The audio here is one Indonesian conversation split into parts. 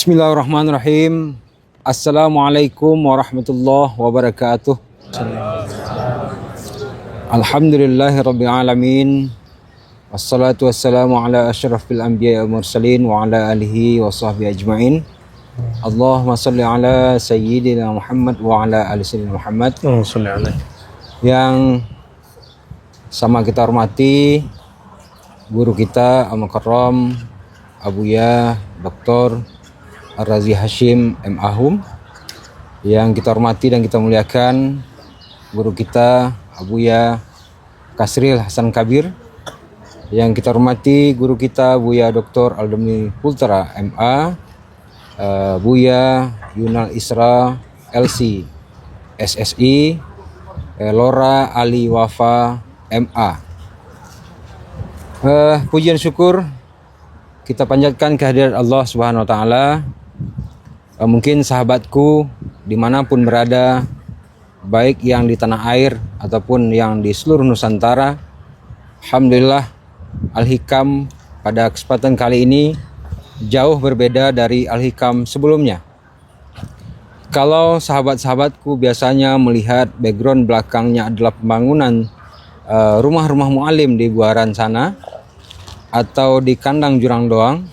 Bismillahirrahmanirrahim. Assalamualaikum warahmatullahi wabarakatuh. Alhamdulillahirabbil alamin. Wassalatu wassalamu ala asyrafil anbiya'i wal mursalin wa ala alihi wa sahbihi ajmain. Allahumma shalli ala sayyidina Muhammad wa ala ali sayyidina Muhammad. Yang sama kita hormati guru kita Al-Mukarram Abuya Dr. Ar-Razi Hashim M. Ahum, yang kita hormati dan kita muliakan guru kita Abuya Kasril Hasan Kabir, yang kita hormati guru kita Buya Dr. Aldemni Pultra MA, Buya Yunal Isra LC SSI, Lora Ali Wafa MA. Pujian syukur kita panjatkan kehadirat Allah Subhanahu wa taala. Mungkin sahabatku dimanapun berada, baik yang di tanah air ataupun yang di seluruh Nusantara, alhamdulillah Al-Hikam pada kesempatan kali ini jauh berbeda dari Al-Hikam sebelumnya. Kalau sahabat-sahabatku biasanya melihat background belakangnya adalah pembangunan rumah-rumah mu'alim di Buaran sana atau di kandang Jurang Doang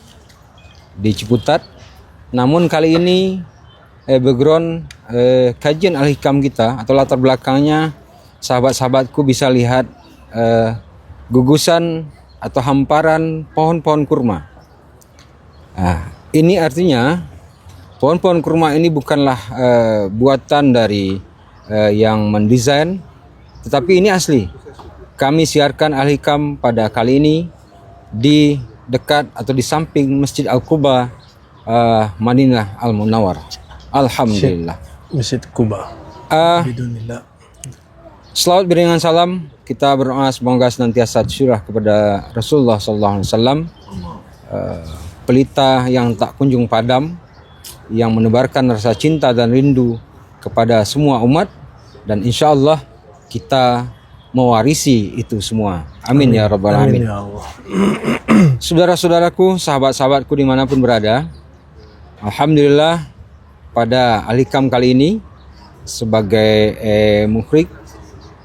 di Ciputat, namun kali ini background kajian Al-Hikam kita atau latar belakangnya, sahabat-sahabatku bisa lihat gugusan atau hamparan pohon-pohon kurma. Nah, ini artinya pohon-pohon kurma ini bukanlah buatan dari yang mendesain, tetapi ini asli. Kami siarkan Al-Hikam pada kali ini di dekat atau di samping Masjid Al-Quba, Madinah Al-Munawwarah. Alhamdulillah. Masjid Quba. Selawat beriringan salam, kita berdoa semoga senantiasa syurah kepada Rasulullah SAW, pelita yang tak kunjung padam, yang menebarkan rasa cinta dan rindu kepada semua umat, dan insya Allah kita mewarisi itu semua. Amin, ya rabbal alamin. Ya Allah. Saudara-saudaraku, sahabat-sahabatku dimanapun berada, alhamdulillah pada Al-Hikam kali ini sebagai mukhrik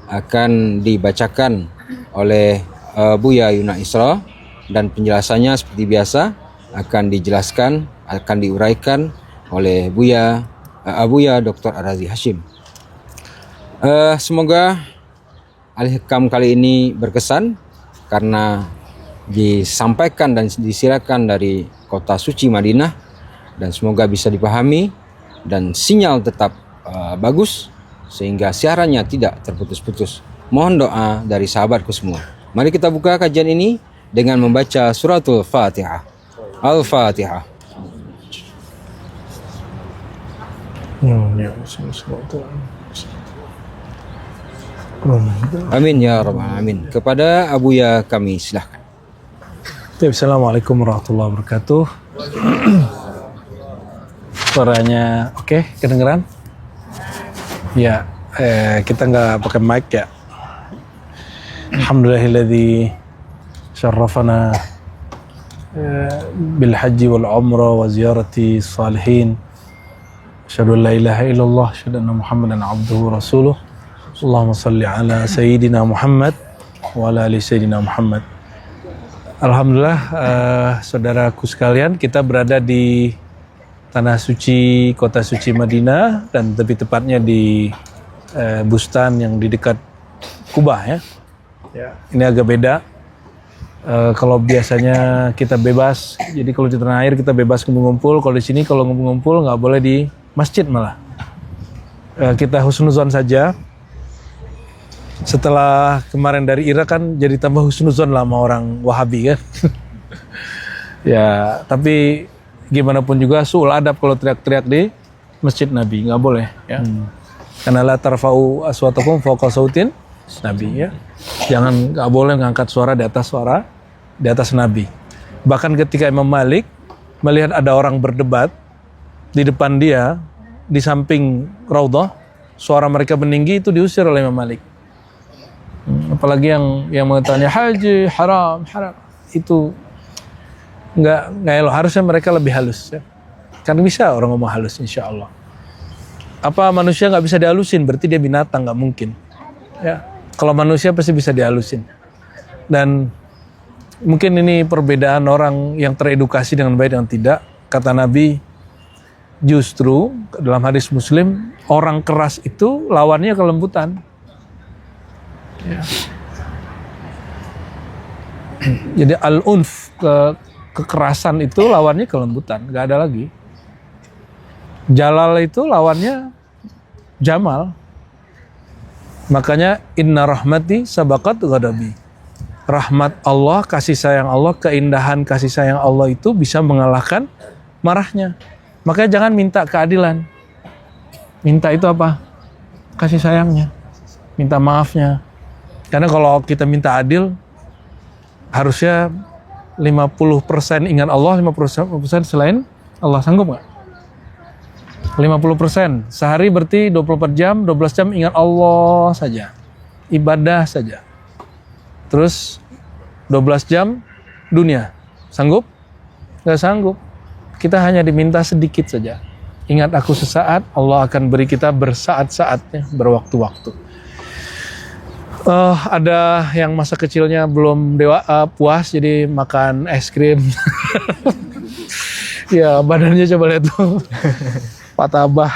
akan dibacakan oleh Buya Yunal Isra, dan penjelasannya seperti biasa akan dijelaskan, akan diuraikan oleh Abuya Dr. Ar-Razi Hashim. Semoga Al-Hikam kali ini berkesan karena disampaikan dan disiarkan dari kota suci Madinah, dan semoga bisa dipahami dan sinyal tetap bagus sehingga siarannya tidak terputus-putus. Mohon doa dari sahabatku semua. Mari kita buka kajian ini dengan membaca suratul Fatihah. Al-Fatihah. Amin ya rabbal alamin. Kepada Abuya kami silahkan. Assalamualaikum warahmatullahi wabarakatuh. Suaranya oke, kedengeran? Ya, kita nggak pakai mic ya. Alhamdulillahilladzi syarrafana bil haji wal umrah wa ziyarati salihin. Asyhadu an la ilaha illallah, asyhadu anna Muhammadan abduhu wa rasuluh. Allahumma salli ala sayyidina Muhammad wa ala ali sayyidina Muhammad. Alhamdulillah, saudaraku sekalian, kita berada di tanah suci, kota suci Madinah, dan lebih tepatnya di bustan yang di dekat Kubah ya. Ini agak beda. Kalau biasanya kita bebas, jadi kalau di tanah air kita bebas ngumpul-ngumpul. Kalau di sini kalau ngumpul-ngumpul nggak boleh di masjid malah. Kita husnuzon saja. Setelah kemarin dari Irak kan jadi tambah husnuzon lah sama orang Wahabi kan. Ya, tapi gimana pun juga suul adab kalau teriak-teriak di Masjid Nabi, nggak boleh ya. Karena la tarfa'u aswatakum fawqa sautin Nabi ya. Jangan, nggak boleh ngangkat suara di atas Nabi. Bahkan ketika Imam Malik melihat ada orang berdebat di depan dia, di samping Raudhah, suara mereka meninggi, itu diusir oleh Imam Malik. Apalagi yang mengatakan haji haram, itu nggak elok. Harusnya mereka lebih halus ya. Kan bisa orang ngomong halus insya Allah. Apa manusia nggak bisa dihalusin? Berarti dia binatang, nggak mungkin. Ya, kalau manusia pasti bisa dihalusin. Dan mungkin ini perbedaan orang yang teredukasi dengan baik dan tidak. Kata Nabi, justru dalam hadis Muslim, orang keras itu lawannya kelembutan. Ya. Jadi al-unf, kekerasan itu lawannya kelembutan, nggak ada lagi. Jalal itu lawannya jamal. Makanya inna rahmati sabaqat ghadabi. Rahmat Allah, kasih sayang Allah, keindahan kasih sayang Allah itu bisa mengalahkan marahnya. Makanya jangan minta keadilan. Minta itu apa? Kasih sayangnya. Minta maafnya. Karena kalau kita minta adil, harusnya 50% ingat Allah, 50% selain Allah. Sanggup nggak? 50%. Sehari berarti 24 jam, 12 jam ingat Allah saja. Ibadah saja. Terus 12 jam dunia. Sanggup? Nggak sanggup. Kita hanya diminta sedikit saja. Ingat aku sesaat, Allah akan beri kita bersaat-saatnya, berwaktu-waktu. Ada yang masa kecilnya belum puas, jadi makan es krim. Ya, badannya coba lihat tuh. Pak tabah.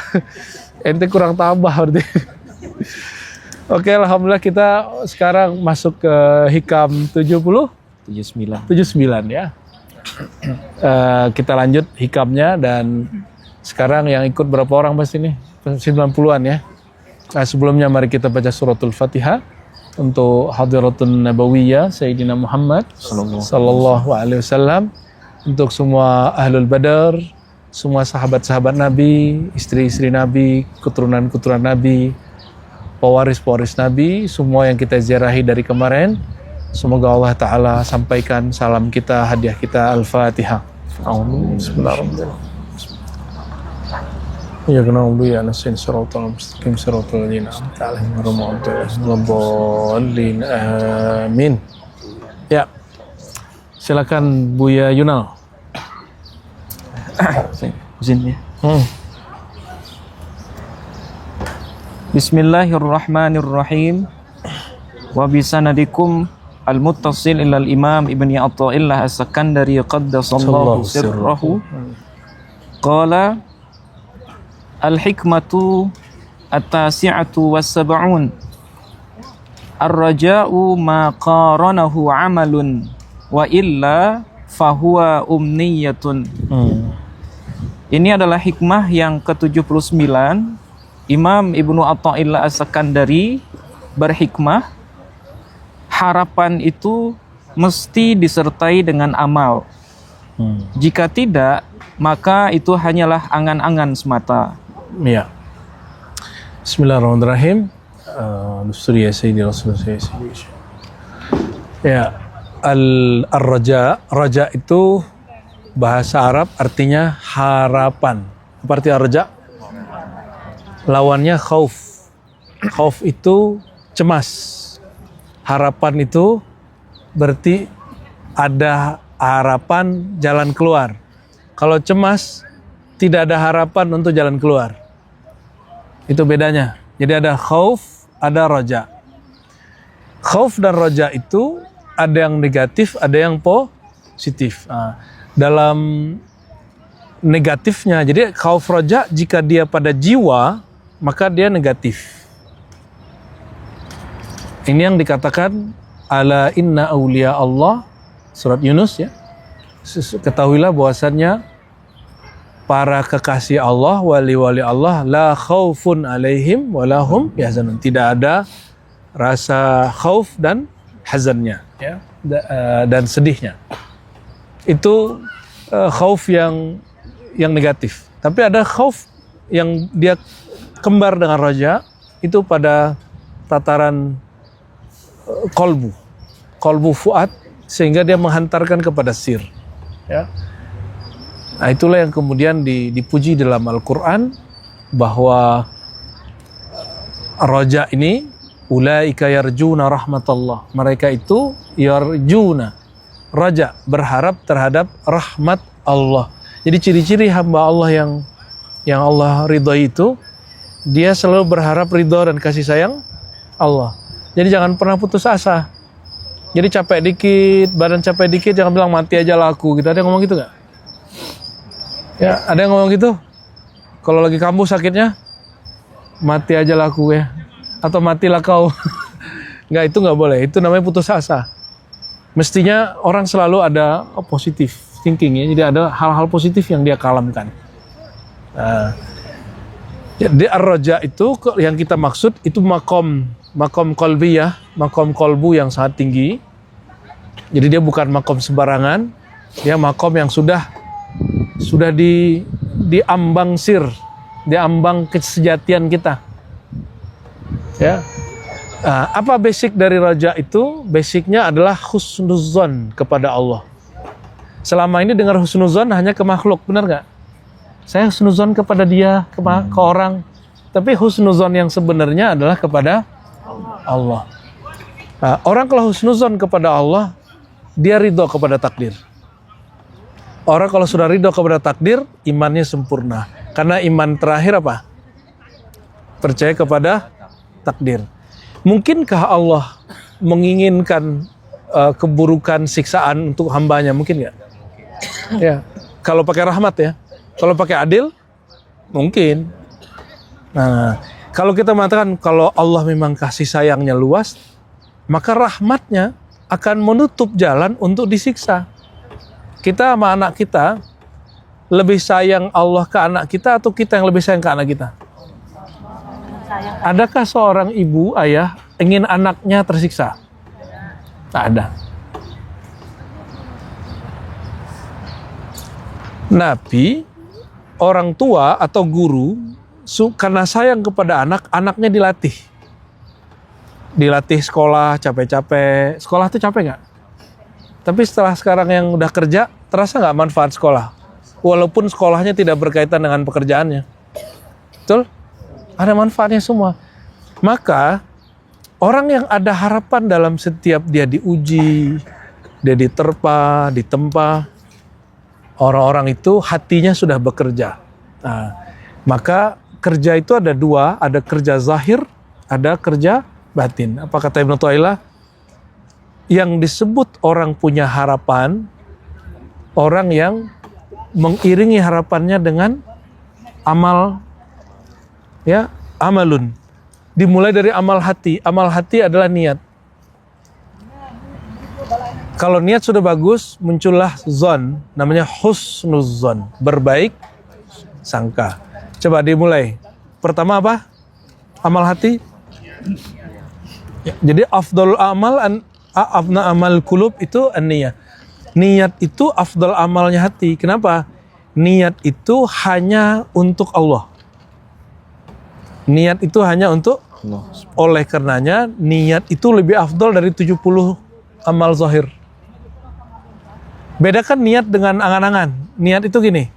Ente kurang tabah berarti. Oke, alhamdulillah kita sekarang masuk ke hikam 79 ya. Kita lanjut hikamnya, dan sekarang yang ikut berapa orang pasti nih? 90-an ya. Nah, sebelumnya mari kita baca suratul Fatihah untuk hadiratun nabawiyah Sayyidina Muhammad sallallahu alaihi wasallam, untuk semua ahlul badar, semua sahabat-sahabat Nabi, istri-istri Nabi, keturunan-keturunan Nabi, pewaris-pewaris Nabi, semua yang kita ziarahi dari kemarin. Semoga Allah Ta'ala sampaikan salam kita, hadiah kita. Al-Fatihah. Bismillahirrahmanirrahim. Ya kenal dulu ya, nasin siratal mustaqim siratal ladzina an'amta 'alaihim ghairil maghdubi 'alaihim. Amin. Ya. Silakan Buya Yunal. Izin ya. Bismillahirrahmanirrahim. Wa bisanadikum al-muttasil ilal imam Ibni Atha'illah as-Sakandari qaddasallahu sirrahu. Qala al-hikmatu at-tasi'atu was-sab'un. Ar-raja'u ma qaranahu 'amalun wa illa fahuwa umniyatun. Ini adalah hikmah yang ke-79. Imam Ibnu Atha'illah as-Sakandari berhikmah, harapan itu mesti disertai dengan amal. Jika tidak, maka itu hanyalah angan-angan semata. Ya. Bismillahirrahmanirrahim. Nusri ya Sayyidi Rasulullah. Ya, al-raja, raja itu bahasa Arab artinya harapan. Apa arti raja? Lawannya khauf. Khauf itu cemas. Harapan itu berarti ada harapan jalan keluar. Kalau cemas, tidak ada harapan untuk jalan keluar. Itu bedanya. Jadi ada khauf, ada raja. Khauf dan raja itu ada yang negatif, ada yang positif. Nah, dalam negatifnya, jadi khauf raja jika dia pada jiwa, maka dia negatif. Ini yang dikatakan ala inna awliya Allah, surat Yunus ya. Ketahuilah bahwasannya para kekasih Allah, wali-wali Allah, la khaufun alaihim walahum yahzanun. Tidak ada rasa khauf dan hazannya ya, dan sedihnya. Itu khauf yang negatif. Tapi ada khauf yang dia kembar dengan raja, itu pada tataran kolbu fuad, sehingga dia menghantarkan kepada sir ya. Nah, itulah yang kemudian dipuji dalam Al-Quran, bahwa raja ini ulaika yarjuna rahmatallah, mereka itu yarjuna, raja berharap terhadap rahmat Allah. Jadi ciri-ciri hamba Allah yang Allah ridhoi itu, dia selalu berharap ridho dan kasih sayang Allah. Jadi jangan pernah putus asa. Jadi capek dikit, badan capek dikit, jangan bilang mati aja laku gitu. Ada yang ngomong gitu nggak? Ya, ada yang ngomong gitu? Kalau lagi kambuh sakitnya, mati aja laku ya. Atau matilah kau. Nggak, itu nggak boleh. Itu namanya putus asa. Mestinya orang selalu ada positif thinking ya. Jadi ada hal-hal positif yang dia kalamkan. Nah, jadi ar-raja itu yang kita maksud itu makom qalbiyah, makom kolbu yang sangat tinggi. Jadi dia bukan makom sembarangan, dia makom yang sudah diambang diambang kesejatian kita. Ya. Nah, apa basic dari raja itu? Basicnya adalah husnuzon kepada Allah. Selama ini dengar husnuzon hanya ke makhluk, benar nggak? Saya husnuzon kepada dia, ke orang. Tapi husnuzon yang sebenarnya adalah kepada Allah. Nah, orang kalau husnuzon kepada Allah, dia ridho kepada takdir. Orang kalau sudah ridho kepada takdir, imannya sempurna. Karena iman terakhir apa? Percaya kepada takdir. Mungkinkah Allah menginginkan keburukan siksaan untuk hambanya? Mungkin nggak? Ya, kalau pakai rahmat ya. Kalau pakai adil, mungkin. Nah, kalau kita mengatakan kalau Allah memang kasih sayangnya luas, maka rahmatnya akan menutup jalan untuk disiksa. Kita sama anak kita, lebih sayang Allah ke anak kita atau kita yang lebih sayang ke anak kita? Adakah seorang ibu, ayah ingin anaknya tersiksa? Tak ada. Nabi, orang tua atau guru, karena sayang kepada anak, anaknya dilatih. Dilatih sekolah, capek-capek. Sekolah tuh capek nggak? Tapi setelah sekarang yang udah kerja, terasa nggak manfaat sekolah? Walaupun sekolahnya tidak berkaitan dengan pekerjaannya. Betul? Ada manfaatnya semua. Maka, orang yang ada harapan dalam setiap dia diuji, dia diterpa, ditempa, orang-orang itu hatinya sudah bekerja. Nah, maka kerja itu ada dua, ada kerja zahir, ada kerja batin. Apa kata Ibnu Thailah? Yang disebut orang punya harapan, orang yang mengiringi harapannya dengan amal, ya, amalun. Dimulai dari amal hati. Amal hati adalah niat. Kalau niat sudah bagus, muncullah zon, namanya husnuzon, berbaik sangka. Coba dimulai. Pertama apa? Amal hati. Ya, jadi afdal amal kulub itu an-niyah. Niat itu afdal amalnya hati. Kenapa? Niat itu hanya untuk Allah. Niat itu hanya untuk Allah. Oleh karenanya niat itu lebih afdal dari 70 amal zahir. Bedakan niat dengan angan-angan. Niat itu gini,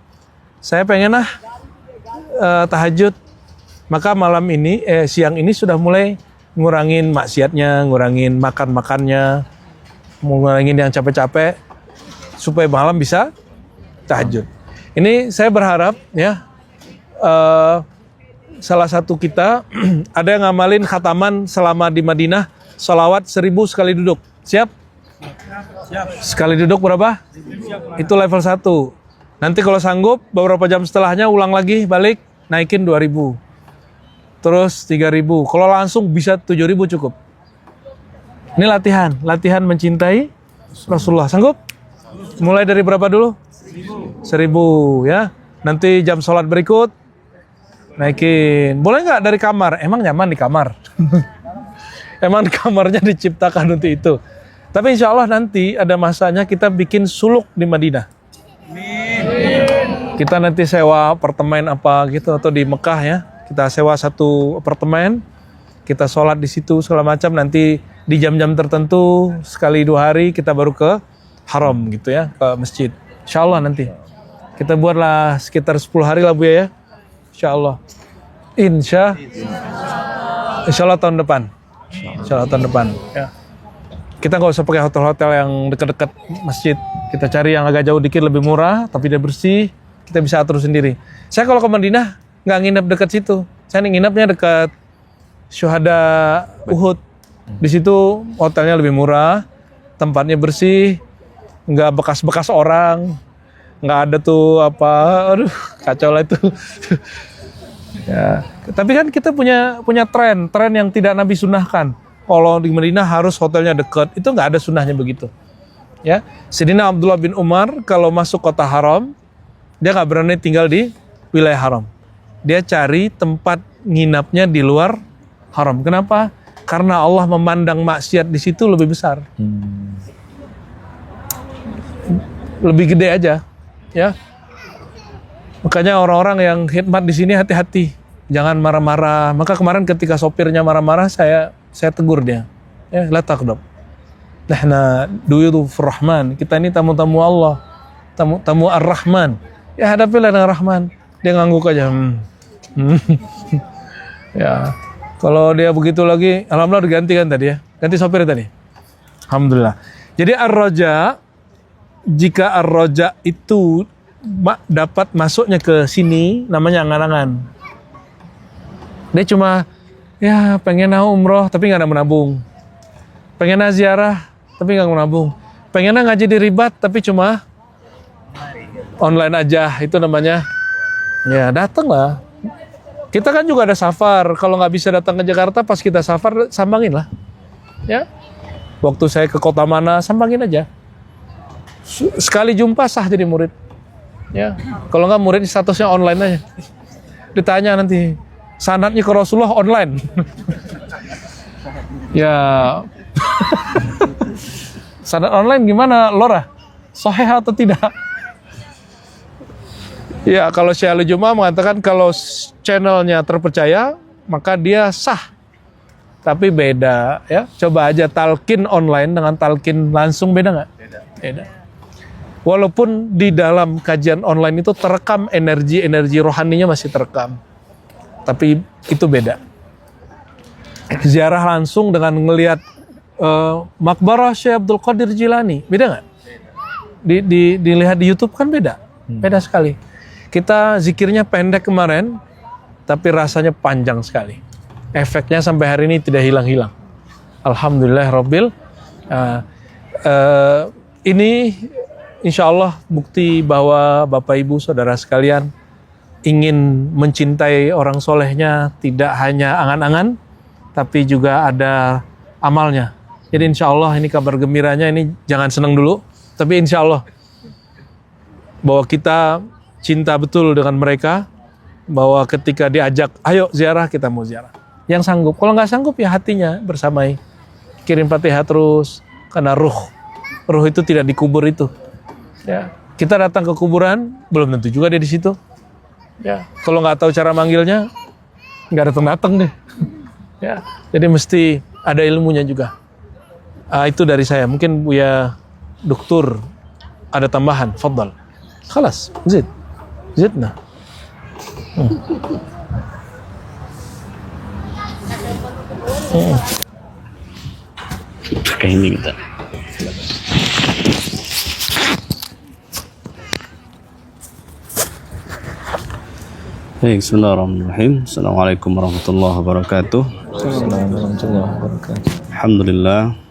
saya pengen tahajud, maka malam ini, siang ini sudah mulai ngurangin maksiatnya, ngurangin makan-makannya, ngurangin yang capek-capek, supaya malam bisa tahajud. Ini saya berharap ya, salah satu kita ada yang ngamalin khataman selama di Madinah, sholawat 1000 sekali duduk. Siap? Siap. Sekali duduk berapa? Itu level 1. Nanti kalau sanggup, beberapa jam setelahnya ulang lagi, balik, naikin 2000. Terus 3000. Kalau langsung bisa 7000 cukup. Ini latihan mencintai Rasulullah. Sanggup? Mulai dari berapa dulu? 1000 ya. Nanti jam sholat berikut, naikin. Boleh nggak dari kamar? Emang nyaman di kamar? Emang kamarnya diciptakan untuk itu. Tapi insya Allah nanti ada masanya kita bikin suluk di Madinah. Kita nanti sewa apartemen apa gitu, atau di Mekah ya. Kita sewa satu apartemen, kita sholat di situ segala macam. Nanti di jam-jam tertentu, sekali 2 hari kita baru ke haram gitu ya, ke masjid. Insya Allah nanti. Kita buatlah sekitar 10 hari lah Bu ya. Insya Allah. Insya Allah tahun depan. Insya Allah tahun depan. Ya. Kita nggak usah pakai hotel-hotel yang dekat-dekat masjid. Kita cari yang agak jauh dikit lebih murah, tapi dia bersih, kita bisa atur sendiri. Saya kalau ke Madinah nggak nginep dekat situ, saya nginepnya dekat Syuhada Uhud. Di situ hotelnya lebih murah, tempatnya bersih, nggak bekas-bekas orang, nggak ada tuh apa, aduh kacau lah itu. Ya, tapi kan kita punya tren yang tidak Nabi sunnahkan. Kalau di Madinah harus hotelnya dekat, itu nggak ada sunnahnya begitu. Ya, Sayyidina Abdullah bin Umar kalau masuk kota haram, dia nggak berani tinggal di wilayah haram. Dia cari tempat nginapnya di luar haram. Kenapa? Karena Allah memandang maksiat di situ lebih besar, lebih gede aja. Ya, makanya orang-orang yang khidmat di sini hati-hati, jangan marah-marah. Maka kemarin ketika sopirnya marah-marah, saya tegur dia. Ya, la taqdab. Nahna duyufur Rahman. Kita ini tamu-tamu Allah, tamu Ar-Rahman. Ya hadapilah dengan Rahman. Dia ngangguk aja. Ya, kalau dia begitu lagi, alhamdulillah diganti kan tadi ya. Ganti sopir tadi. Alhamdulillah. Jadi Ar-Raja, jika Ar-Raja itu dapat masuknya ke sini, namanya angan-angan. Dia cuma ya pengen umroh tapi nggak ada menabung, pengen ziarah tapi nggak menabung, pengen ngaji di Ribat tapi cuma online aja, itu namanya ya datang lah. Kita kan juga ada safar, kalau nggak bisa datang ke Jakarta pas kita safar sambangin lah ya. Waktu saya ke kota mana sambangin aja, sekali jumpa sah jadi murid ya. Kalau nggak murid statusnya online aja, ditanya nanti sanadnya ke Rasulullah online. Ya. Sanad online gimana, Lora? Sahih atau tidak? Ya, kalau Syekh Al-Jum'ah mengatakan kalau channelnya terpercaya, maka dia sah. Tapi beda, ya. Coba aja talqin online dengan talqin langsung, beda nggak? Beda. Walaupun di dalam kajian online itu terekam energi rohaninya masih terekam. Tapi itu beda. Ziarah langsung dengan ngelihat makbarah Syekh Abdul Qadir Jilani, beda nggak? Dilihat di YouTube kan beda, beda sekali. Kita zikirnya pendek kemarin, tapi rasanya panjang sekali. Efeknya sampai hari ini tidak hilang-hilang. Alhamdulillah Rabbil. Ini insya Allah bukti bahwa Bapak Ibu Saudara sekalian ingin mencintai orang solehnya tidak hanya angan-angan, tapi juga ada amalnya. Jadi insya Allah ini kabar gembiranya, ini jangan senang dulu, tapi insya Allah bahwa kita cinta betul dengan mereka, bahwa ketika diajak, ayo ziarah, kita mau ziarah. Yang sanggup, kalau nggak sanggup ya hatinya bersamai. Kirim Fatihah terus, karena ruh itu tidak dikubur itu. Ya, kita datang ke kuburan, belum tentu juga dia di situ. Ya, kalau nggak tahu cara manggilnya, nggak datang deh. Ya, jadi mesti ada ilmunya juga. Itu dari saya. Mungkin Buya Doktor ada tambahan. Fadal. Khalas. Zidna. Kayak ini kita. Baik, bismillahirrahmanirrahim. Assalamualaikum warahmatullahi wabarakatuh. Alhamdulillah.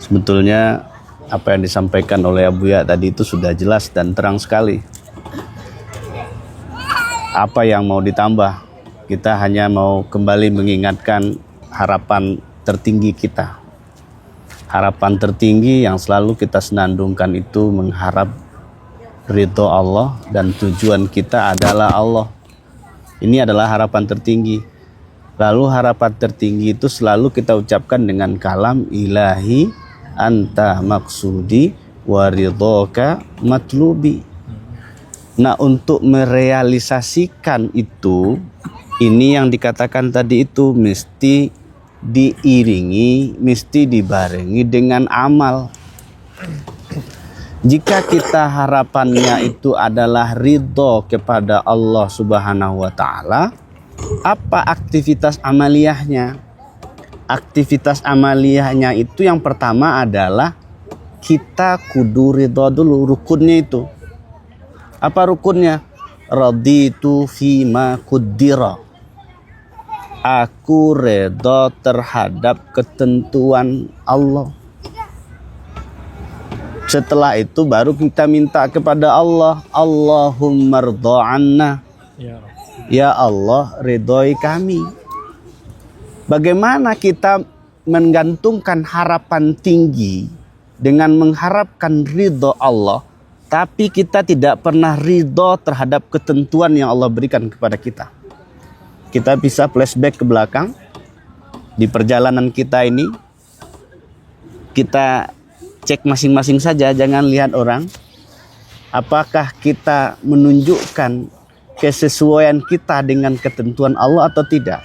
Sebetulnya apa yang disampaikan oleh Abuya tadi itu sudah jelas dan terang sekali. Apa yang mau ditambah? Kita hanya mau kembali mengingatkan harapan tertinggi kita. Harapan tertinggi yang selalu kita senandungkan itu mengharap ridho Allah, dan tujuan kita adalah Allah. Ini adalah harapan tertinggi. Lalu harapan tertinggi itu selalu kita ucapkan dengan kalam ilahi anta maksudi wa ridhoka matlubi. Nah, untuk merealisasikan itu, ini yang dikatakan tadi itu mesti diiringi, mesti dibarengi dengan amal. Jika kita harapannya itu adalah ridho kepada Allah Subhanahu wa Ta'ala, apa aktivitas amaliyahnya? Aktivitas amaliyahnya itu yang pertama adalah kita kudu ridho dulu, rukunnya itu. Apa rukunnya? Raditu fima qaddara. Aku redha terhadap ketentuan Allah. Setelah itu baru kita minta kepada Allah, Allahumma ridha anna. Ya Allah, ridhoi kami. Bagaimana kita menggantungkan harapan tinggi dengan mengharapkan ridho Allah, tapi kita tidak pernah ridho terhadap ketentuan yang Allah berikan kepada kita. Kita bisa flashback ke belakang di perjalanan kita ini. Kita cek masing-masing saja, jangan lihat orang. Apakah kita menunjukkan kesesuaian kita dengan ketentuan Allah atau tidak?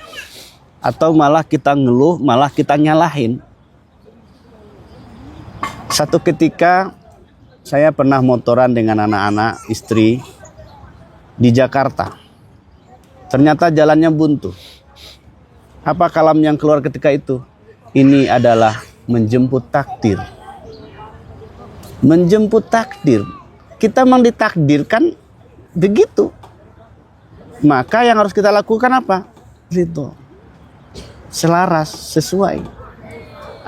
Atau malah kita ngeluh, malah kita nyalahin. Satu ketika saya pernah motoran dengan anak-anak istri di Jakarta. Ternyata jalannya buntu. Apa kalam yang keluar ketika itu? Ini adalah menjemput takdir. Menjemput takdir. Kita memang ditakdirkan begitu. Maka yang harus kita lakukan apa? Ridho. Selaras, sesuai.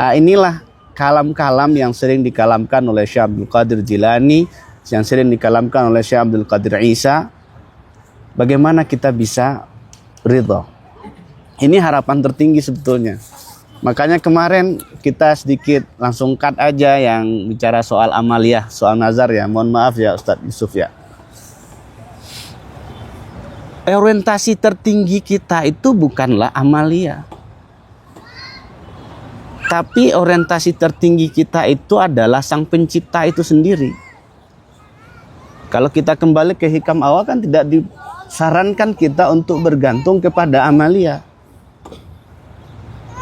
Nah, inilah kalam-kalam yang sering dikalamkan oleh Syekh Abdul Qadir Jilani, yang sering dikalamkan oleh Syekh Abdul Qadir Isa. Bagaimana kita bisa ridho? Ini harapan tertinggi sebetulnya. Makanya kemarin kita sedikit langsung cut aja yang bicara soal amaliyah, soal nazar ya. Mohon maaf ya Ustadz Yusuf ya. Orientasi tertinggi kita itu bukanlah amaliyah. Tapi orientasi tertinggi kita itu adalah Sang Pencipta itu sendiri. Kalau kita kembali ke hikam awal kan tidak disarankan kita untuk bergantung kepada amalia.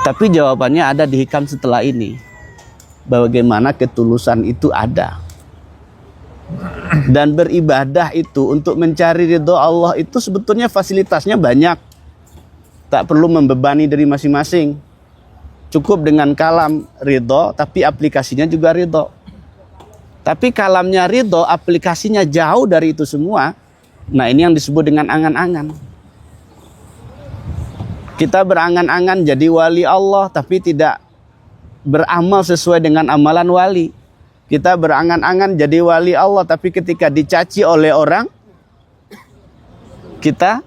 Tapi jawabannya ada di hikam setelah ini. Bagaimana ketulusan itu ada. Dan beribadah itu untuk mencari ridho Allah itu sebetulnya fasilitasnya banyak. Tak perlu membebani dari masing-masing. Cukup dengan kalam ridho, tapi aplikasinya juga ridho. Tapi kalamnya ridho, aplikasinya jauh dari itu semua. Nah, ini yang disebut dengan angan-angan. Kita berangan-angan jadi wali Allah, tapi tidak beramal sesuai dengan amalan wali. Kita berangan-angan jadi wali Allah, tapi ketika dicaci oleh orang, kita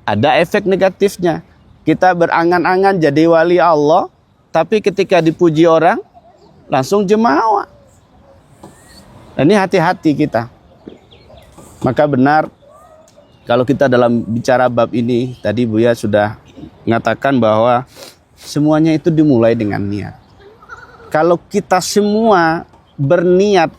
ada efek negatifnya. Kita berangan-angan jadi wali Allah, tapi ketika dipuji orang, langsung jemawa. Ini hati-hati kita. Maka benar, kalau kita dalam bicara bab ini, tadi Buya sudah mengatakan bahwa semuanya itu dimulai dengan niat. Kalau kita semua berniat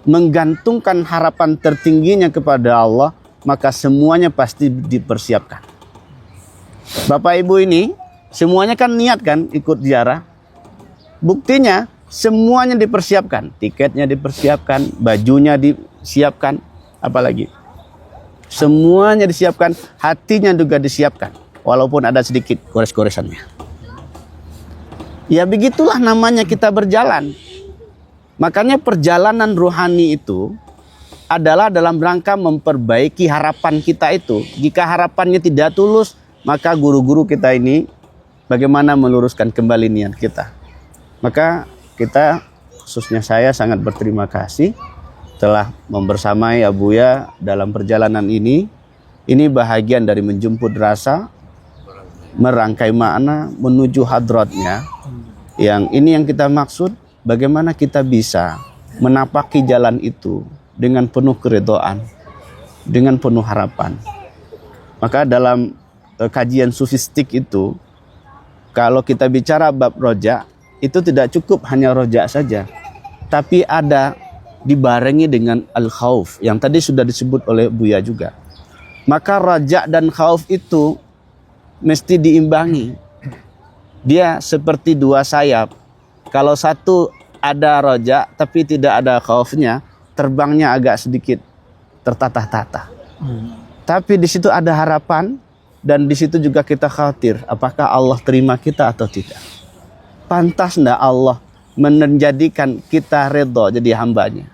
menggantungkan harapan tertingginya kepada Allah, maka semuanya pasti dipersiapkan. Bapak Ibu ini semuanya kan niat kan ikut ziarah. Buktinya semuanya dipersiapkan. Tiketnya dipersiapkan, bajunya disiapkan, apalagi. Semuanya disiapkan, hatinya juga disiapkan. Walaupun ada sedikit gores-goresannya. Ya begitulah namanya kita berjalan. Makanya perjalanan rohani itu adalah dalam rangka memperbaiki harapan kita itu. Jika harapannya tidak tulus, maka guru-guru kita ini bagaimana meluruskan kembali niat kita. Maka kita, khususnya saya sangat berterima kasih telah membersamai Abuya dalam perjalanan ini. Ini bahagian dari menjemput rasa, merangkai makna, menuju hadratnya. Yang ini yang kita maksud, bagaimana kita bisa menapaki jalan itu dengan penuh keridhaan, dengan penuh harapan. Maka dalam kajian sufistik itu, kalau kita bicara bab roja, itu tidak cukup hanya roja saja, tapi ada dibarengi dengan al-khauf yang tadi sudah disebut oleh Buya juga. Maka roja dan khauf itu mesti diimbangi. Dia seperti dua sayap. Kalau satu ada roja tapi tidak ada khaufnya, terbangnya agak sedikit tertatah-tatah. Tapi di situ ada harapan. Dan di situ juga kita khawatir, apakah Allah terima kita atau tidak. Pantas enggak Allah menjadikan kita redha jadi hambanya.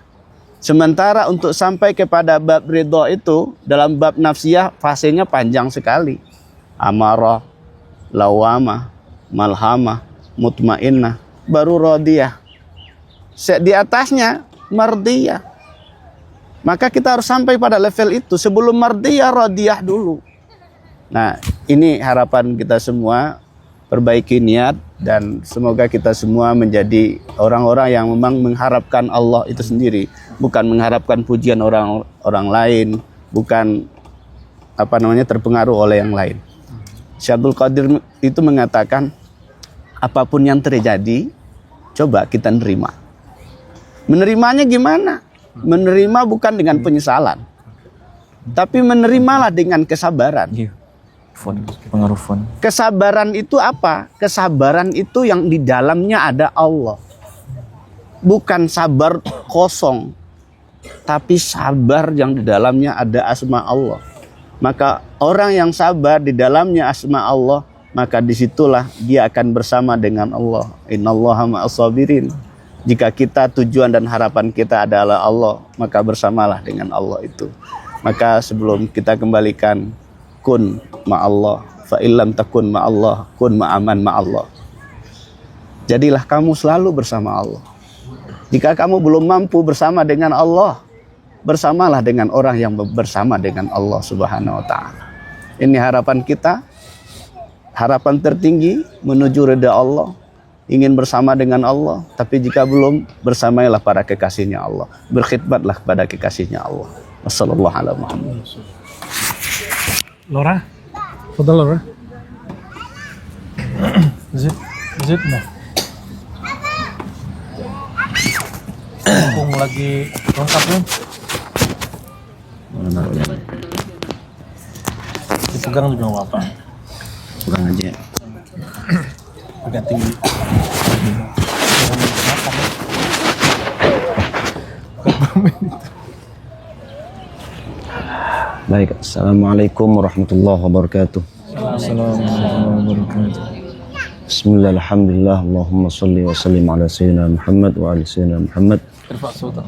Sementara untuk sampai kepada bab ridho itu, dalam bab nafsiyah fasenya panjang sekali. Amarah, lawamah, malhamah, mutmainnah, baru radiyah. Di atasnya mardiyah. Maka kita harus sampai pada level itu. Sebelum mardiyah, radiyah dulu. Nah, ini harapan kita semua. Perbaiki niat dan semoga kita semua menjadi orang-orang yang memang mengharapkan Allah itu sendiri, bukan mengharapkan pujian orang lain, bukan terpengaruh oleh yang lain. Syekh Abdul Qadir itu mengatakan, apapun yang terjadi, coba kita nerima. Menerimanya gimana? Menerima bukan dengan penyesalan, tapi menerimalah dengan kesabaran. Pengaruh fon. Kesabaran itu apa? Kesabaran itu yang di dalamnya ada Allah. Bukan sabar kosong, tapi sabar yang di dalamnya ada asma Allah. Maka orang yang sabar di dalamnya asma Allah, maka disitulah dia akan bersama dengan Allah. Innallaha ma'as sabirin. Jika kita tujuan dan harapan kita adalah Allah, maka bersamalah dengan Allah itu. Maka sebelum kita kembalikan kun ma'allah, fa illam takun ma'allah, kun ma'aman ma'allah. Jadilah kamu selalu bersama Allah. Jika kamu belum mampu bersama dengan Allah, bersamalah dengan orang yang bersama dengan Allah Subhanahu wa ta'ala. Ini harapan kita, harapan tertinggi menuju ridha Allah, ingin bersama dengan Allah. Tapi jika belum, bersamailah pada kekasihnya Allah, berkhidmatlah kepada kekasihnya Allah. Wassallallahu ala Muhammad. Laura, tafadhal Laura. Zid nah. Mumpung lagi lengkap kan? Mana naruhnya? Dipegang juga nggak apa. Kurang aja. Agak tinggi. Baik, assalamualaikum warahmatullahi wabarakatuh. Assalamualaikum warahmatullahi wabarakatuh. Bismillah, alhamdulillah, Allahumma salli wa sallim ala sayyidina Muhammad wa ala sayyidina Muhammad. Irfa' sautan.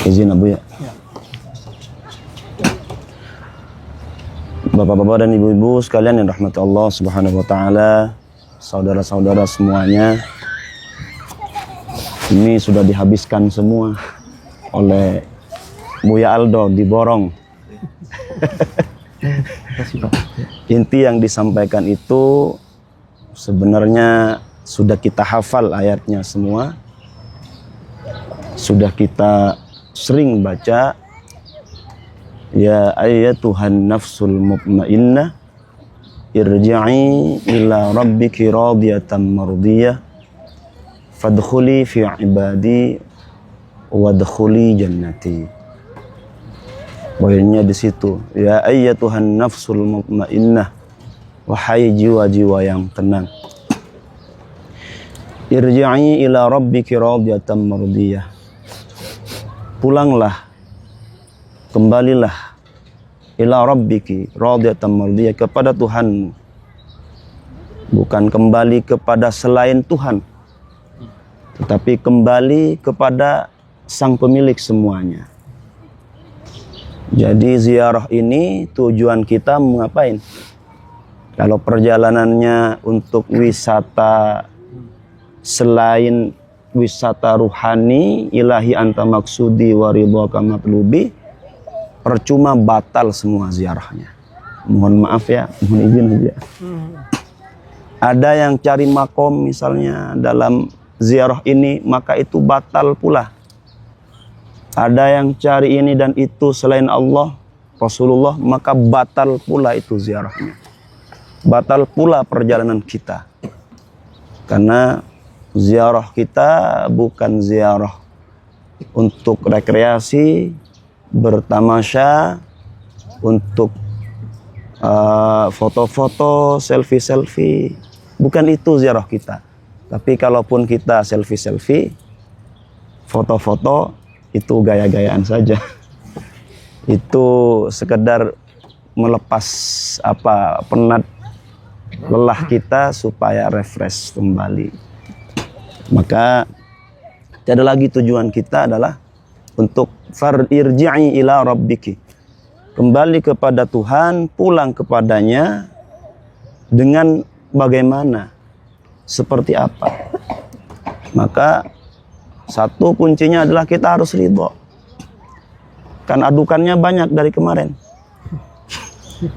Izin Abu ya. Bapak-bapak dan ibu-ibu sekalian yang rahmati Allah Subhanahu wa taala, saudara-saudara semuanya. Ini sudah dihabiskan semua oleh Buya Aldo diborong. Inti yang disampaikan itu sebenarnya sudah kita hafal ayatnya semua. Sudah kita sering baca. Ya ayyatuhan nafsul mutmainnah irji'i ila rabbiki radiyatan mardiyah fadkhuli fi ibadi wadkhuli jannati. Poinnya di situ. Ya ayyatuhan nafsul mutmainnah, wahai jiwa-jiwa yang tenang. Irji'i ila rabbiki radiyatan mardiyah. Pulanglah, kembalilah ila rabbiki radiyatan mardiyah, kepada Tuhanmu. Bukan kembali kepada selain Tuhan, tetapi kembali kepada Sang Pemilik semuanya. Jadi ziarah ini tujuan kita mengapain? Kalau perjalanannya untuk wisata selain wisata ruhani, ilahi anta maksudi wa ridhaka matlubi, percuma, batal semua ziarahnya. Mohon maaf ya, mohon izin aja. Ada yang cari makom misalnya dalam ziarah ini, maka itu batal pula. Ada yang cari ini dan itu selain Allah, Rasulullah, maka batal pula itu ziarahnya. Batal pula perjalanan kita. Karena ziarah kita bukan ziarah untuk rekreasi, bertamasya, untuk foto-foto, selfie-selfie. Bukan itu ziarah kita. Tapi kalaupun kita selfie-selfie, foto-foto, itu gaya-gayaan saja. Itu sekedar melepas penat lelah kita supaya refresh kembali. Maka tiada lagi tujuan kita adalah untuk irji'i ila rabbiki, kembali kepada Tuhan, pulang kepadanya dengan bagaimana, seperti apa. Maka satu kuncinya adalah kita harus ridho. Kan adukannya banyak dari kemarin,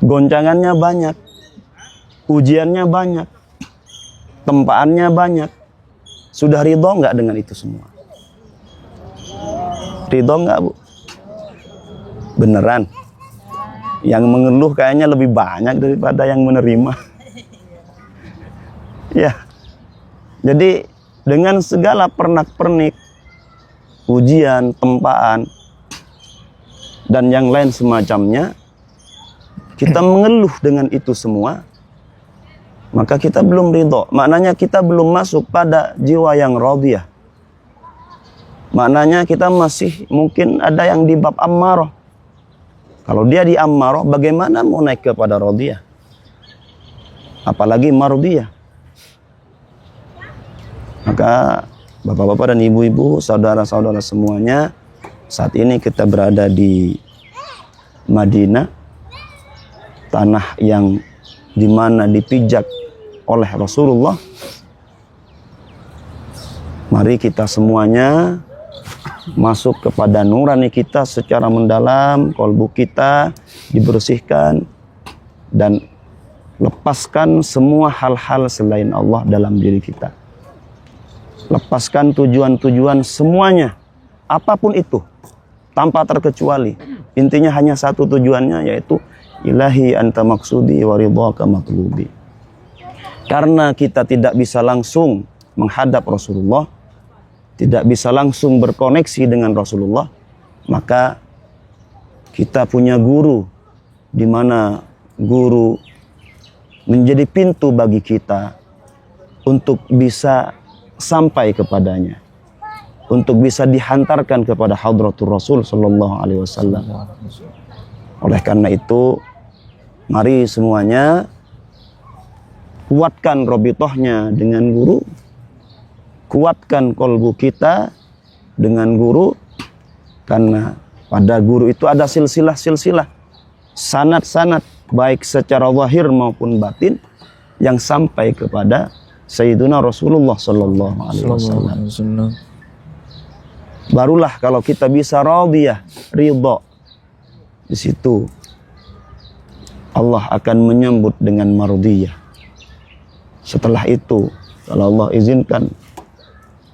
goncangannya banyak, ujiannya banyak, tempaannya banyak. Sudah ridho nggak dengan itu semua? Ridho nggak, Bu? Beneran? Yang mengeluh kayaknya lebih banyak daripada yang menerima. Ya, jadi dengan segala pernak-pernik, ujian, tempaan, dan yang lain semacamnya, kita mengeluh dengan itu semua, maka kita belum ridho. Maknanya kita belum masuk pada jiwa yang radiyah. Maknanya kita masih mungkin ada yang di bab ammarah. Kalau dia di ammarah, bagaimana mau naik kepada radiyah? Apalagi mardiyah. Maka bapak-bapak dan ibu-ibu, saudara-saudara semuanya, saat ini kita berada di Madinah, tanah yang dimana dipijak oleh Rasulullah. Mari kita semuanya masuk kepada nurani kita secara mendalam, kolbu kita dibersihkan, dan lepaskan semua hal-hal selain Allah dalam diri kita. Lepaskan tujuan-tujuan semuanya, apapun itu, tanpa terkecuali. Intinya hanya satu tujuannya, yaitu ilahi anta maksudi wa ridhaka matlubi. Karena kita tidak bisa langsung menghadap Rasulullah, tidak bisa langsung berkoneksi dengan Rasulullah, maka kita punya guru, di mana guru menjadi pintu bagi kita untuk bisa sampai kepadanya, untuk bisa dihantarkan kepada hadratul Rasul sallallahu alaihi wasallam. Oleh karena itu, mari semuanya kuatkan robitohnya dengan guru, kuatkan kolbu kita dengan guru, karena pada guru itu ada silsilah-silsilah, sanad-sanad, baik secara zahir maupun batin, yang sampai kepada Sayyiduna Rasulullah sallallahu alaihi wasallam. Barulah kalau kita bisa radiyah, ridha, di situ Allah akan menyambut dengan mardiyah. Setelah itu, kalau Allah izinkan,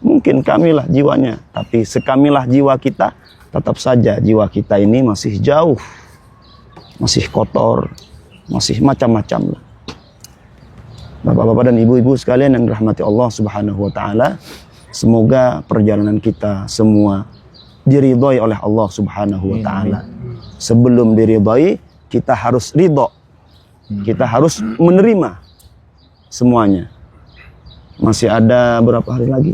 mungkin kamilah jiwanya, tapi sekamilah jiwa kita, tetap saja jiwa kita ini masih jauh, masih kotor, masih macam-macam lah. Bapak-bapak dan ibu-ibu sekalian yang dirahmati Allah Subhanahu wa taala, semoga perjalanan kita semua diridhai oleh Allah Subhanahu wa taala. Sebelum diridhai, kita harus ridho. Kita harus menerima semuanya. Masih ada berapa hari lagi?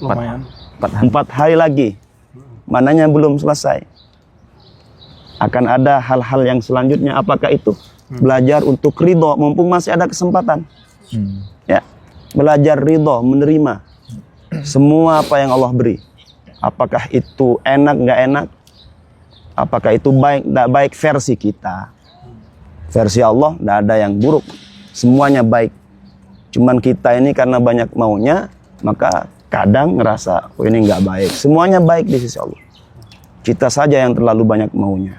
Lumayan. 4 hari lagi. Mananya belum selesai. Akan ada hal-hal yang selanjutnya. Apakah itu? Belajar untuk ridho, mumpung masih ada kesempatan. Ya, belajar ridho, menerima semua apa yang Allah beri. Apakah itu enak, nggak enak? Apakah itu baik, nggak baik versi kita? Versi Allah, nggak ada yang buruk. Semuanya baik. Cuman kita ini karena banyak maunya, maka kadang ngerasa, oh ini nggak baik. Semuanya baik di sisi Allah. Kita saja yang terlalu banyak maunya.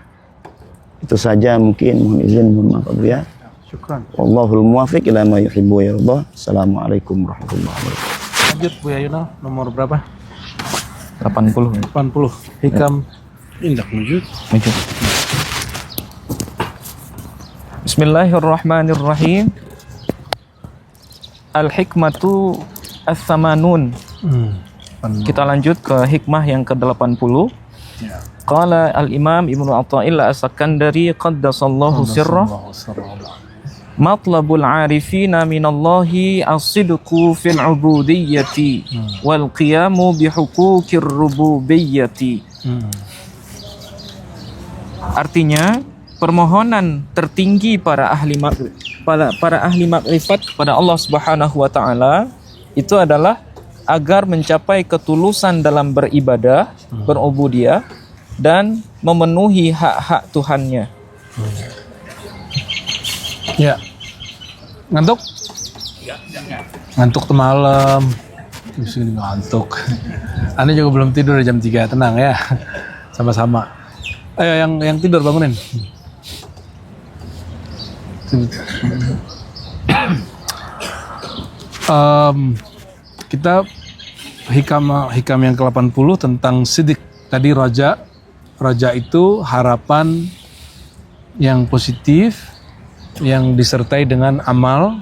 Itu saja mungkin, mohon izin, mohon maaf ya. Syukran. Wallahul muwaffiq ila ma yuhibbu wa yardah. Assalamualaikum warahmatullahi wabarakatuh. Lanjut Bu Yayuna, nomor berapa? 80. 80. Hikam indah wujud. Bismillahirrahmanirrahim. Al-hikmatu as-samanun. Kita lanjut ke hikmah yang ke-80. Qala al-Imam Ibnu Athaillah As-Sakandari qaddasallahu sirrah. Matlabul arifina minallahi as-sidqu fil ubudiyyati wal qiyamu bihuquqir rububiyyati. Artinya, permohonan tertinggi para ahli makrifat kepada Allah Subhanahu wa taala itu adalah agar mencapai ketulusan dalam beribadah, berubudiyah, dan memenuhi hak-hak Tuhannya. Ya. Ngantuk? Ngantuk tuh malam. Di sini ngantuk. Anda juga belum tidur jam 3, tenang ya. Sama-sama. Ayo yang tidur bangunin. Kita hikam yang ke-80 tentang sidik. Tadi raja itu harapan yang positif yang disertai dengan amal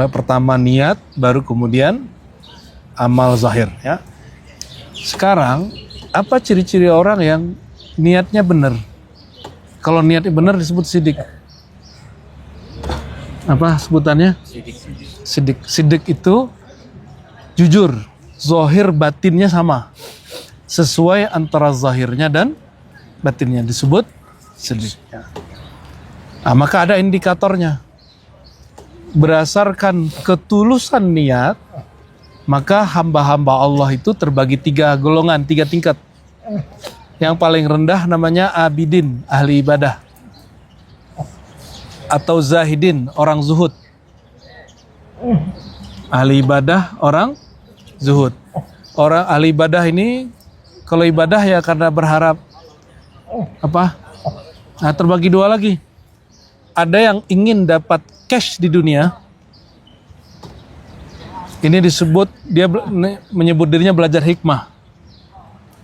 pertama niat, baru kemudian amal zahir ya. Sekarang apa ciri-ciri orang yang niatnya benar? Kalau niatnya benar disebut sidik. Apa sebutannya? Sidik. Sidik itu jujur, zahir batinnya sama. Sesuai antara zahirnya dan batinnya disebut sidik. Nah, maka ada indikatornya. Berdasarkan ketulusan niat, maka hamba-hamba Allah itu terbagi 3 golongan, 3 tingkat. Yang paling rendah namanya abidin, ahli ibadah. Atau zahidin, orang zuhud. Ahli ibadah, orang zuhud. Orang ahli ibadah ini, kalau ibadah ya karena berharap apa? Nah, terbagi 2 lagi. Ada yang ingin dapat cash di dunia. Ini disebut, dia menyebut dirinya belajar hikmah.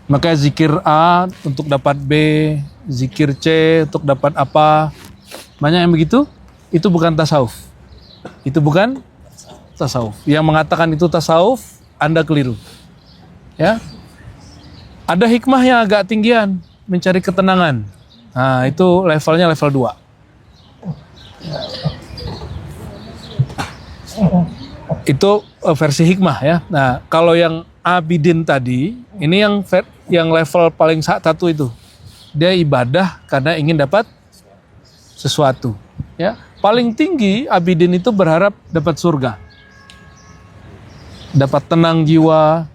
Makanya zikir A untuk dapat B, zikir C untuk dapat apa. Banyak yang begitu, itu bukan tasawuf. Itu bukan tasawuf. Yang mengatakan itu tasawuf, Anda keliru. Ya. Ada hikmah yang agak tinggian, mencari ketenangan. Nah, itu levelnya level 2. Itu versi hikmah ya. Nah, kalau yang abidin tadi, ini yang level paling 1 itu. Dia ibadah karena ingin dapat sesuatu, ya. Paling tinggi abidin itu berharap dapat surga. Dapat tenang jiwa,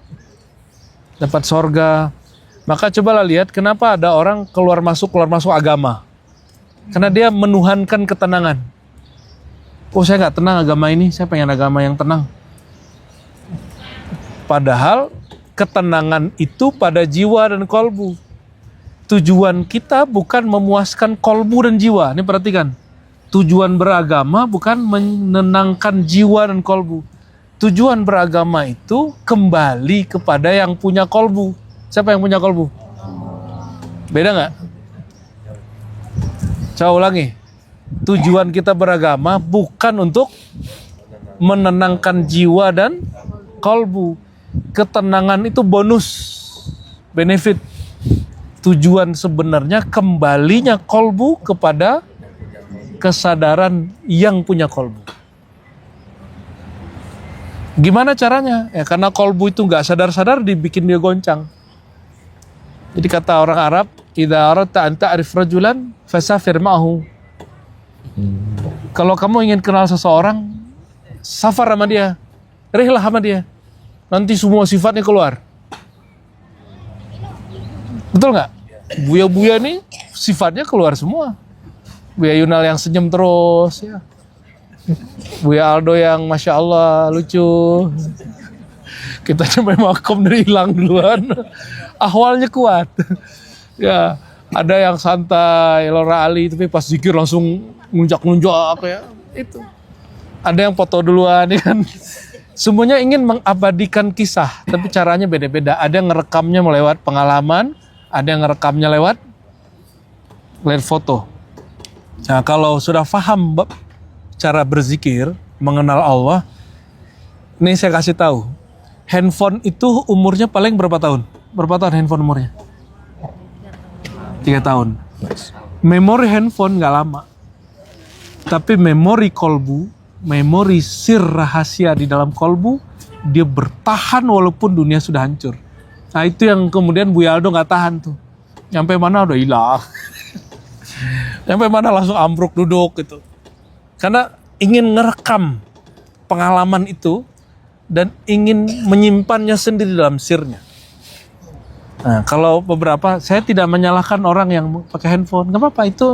dapat surga. Maka cobalah lihat kenapa ada orang keluar masuk agama. Karena dia menuhankan ketenangan. Oh, saya nggak tenang agama ini, saya pengen agama yang tenang. Padahal ketenangan itu pada jiwa dan kolbu. Tujuan kita bukan memuaskan kolbu dan jiwa. Ini perhatikan. Tujuan beragama bukan menenangkan jiwa dan kolbu. Tujuan beragama itu kembali kepada yang punya kolbu. Siapa yang punya kolbu? Beda nggak? Coba ulangi. Tujuan kita beragama bukan untuk menenangkan jiwa dan kolbu. Ketenangan itu bonus, benefit. Tujuan sebenarnya kembalinya kolbu kepada kesadaran yang punya kolbu. Gimana caranya? Ya karena kolbu itu nggak sadar-sadar dibikin dia goncang. Jadi kata orang Arab, idza aradta an ta'rif rajulan fasafir ma'ahu. Kalau kamu ingin kenal seseorang, safar sama dia, rihlah sama dia. Nanti semua sifatnya keluar. Betul nggak? Buya-buya nih sifatnya keluar semua. Buya Yunal yang senyum terus, ya. Buya Aldo yang masya Allah lucu. Kita sampai makom dari hilang duluan. Ahwalnya kuat. Ya, ada yang santai, Laura Ali, tapi pas zikir langsung nunjak-nunjak ya. Itu. Ada yang foto duluan, ya kan. Semuanya ingin mengabadikan kisah, tapi caranya beda-beda. Ada yang ngerekamnya melewat pengalaman, ada yang ngerekamnya lewat foto. Nah, kalau sudah paham cara berzikir, mengenal Allah, ini saya kasih tahu. Handphone itu umurnya paling berapa tahun? Berapa tahun handphone umurnya? 3 tahun. Memori handphone nggak lama. Tapi memori kolbu, memori sir rahasia di dalam kolbu, dia bertahan walaupun dunia sudah hancur. Nah itu yang kemudian Bu Yaldo nggak tahan tuh. Nyampe mana udah hilang. Nyampe mana langsung ambruk duduk gitu. Karena ingin ngerekam pengalaman itu dan ingin menyimpannya sendiri dalam sirnya. Nah, kalau beberapa, saya tidak menyalahkan orang yang pakai handphone, nggak apa-apa, itu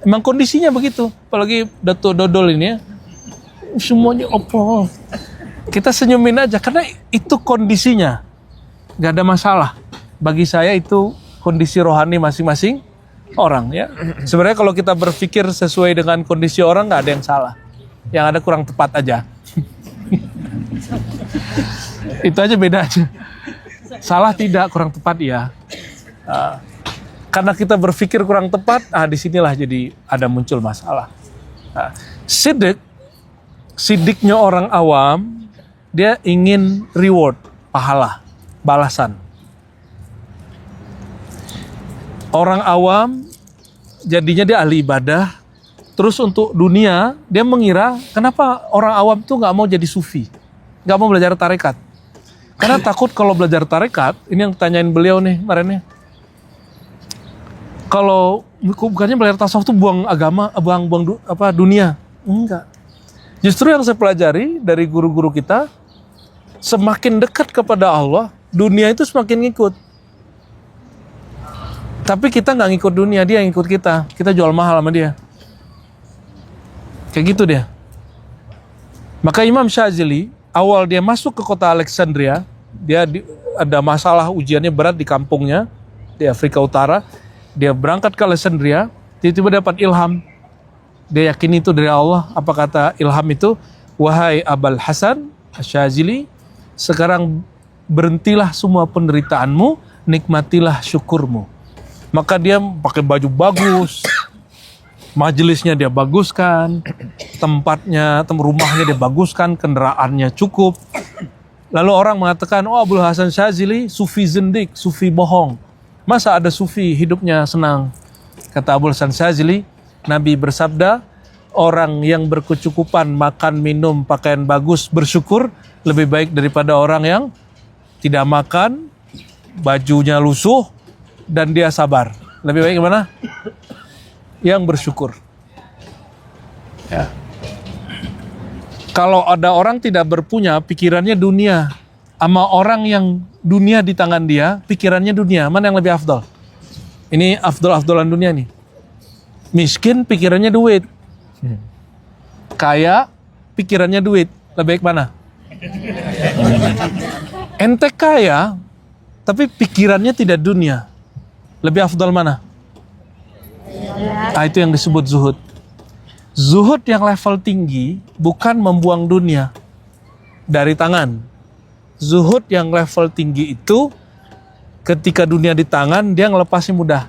emang kondisinya begitu. Apalagi Dato Dodol ini ya, semuanya opo. Kita senyumin aja, karena itu kondisinya, nggak ada masalah. Bagi saya itu kondisi rohani masing-masing orang ya. Sebenarnya kalau kita berpikir sesuai dengan kondisi orang, nggak ada yang salah. Yang ada kurang tepat aja. Itu aja beda aja. Salah tidak, kurang tepat ya. Karena kita berpikir kurang tepat, disinilah jadi ada muncul masalah. Sidiknya orang awam, dia ingin reward, pahala, balasan. Orang awam jadinya dia ahli ibadah, terus untuk dunia dia mengira kenapa orang awam tuh nggak mau jadi sufi, nggak mau belajar tarekat. Karena takut kalau belajar tarekat, ini yang tanyain beliau nih kemarin nih. Kalau bukannya belajar tasawuf tuh buang agama, buang dunia. Enggak. Justru yang saya pelajari dari guru-guru kita, semakin dekat kepada Allah, dunia itu semakin ngikut. Tapi kita nggak ngikut dunia, dia yang ngikut kita. Kita jual mahal sama dia. Kayak gitu dia. Maka Imam Syazili, awal dia masuk ke kota Alexandria, dia ada masalah ujiannya berat di kampungnya, di Afrika Utara. Dia berangkat ke Alexandria, tiba-tiba dapat ilham. Dia yakin itu dari Allah. Apa kata ilham itu? Wahai Abul Hasan Syazili, sekarang berhentilah semua penderitaanmu, nikmatilah syukurmu. Maka dia pakai baju bagus, majelisnya dia baguskan, rumahnya dia baguskan, kendaraannya cukup. Lalu orang mengatakan, oh Abul Hasan Syazili sufi zindik, sufi bohong. Masa ada sufi hidupnya senang? Kata Abul Hasan Syazili, Nabi bersabda, orang yang berkecukupan makan, minum, pakaian bagus, bersyukur lebih baik daripada orang yang tidak makan, bajunya lusuh, dan dia sabar. Lebih baik gimana? Yang bersyukur. Ya. Kalau ada orang tidak berpunya, pikirannya dunia. Sama orang yang dunia di tangan dia, pikirannya dunia. Mana yang lebih afdal? Ini afdal-afdalan dunia nih. Miskin, pikirannya duit. Kaya, pikirannya duit. Lebih baik mana? Ente kaya, tapi pikirannya tidak dunia. Lebih afdal mana? Itu yang disebut zuhud. Zuhud yang level tinggi bukan membuang dunia dari tangan. Zuhud yang level tinggi itu ketika dunia di tangan dia ngelepasnya mudah.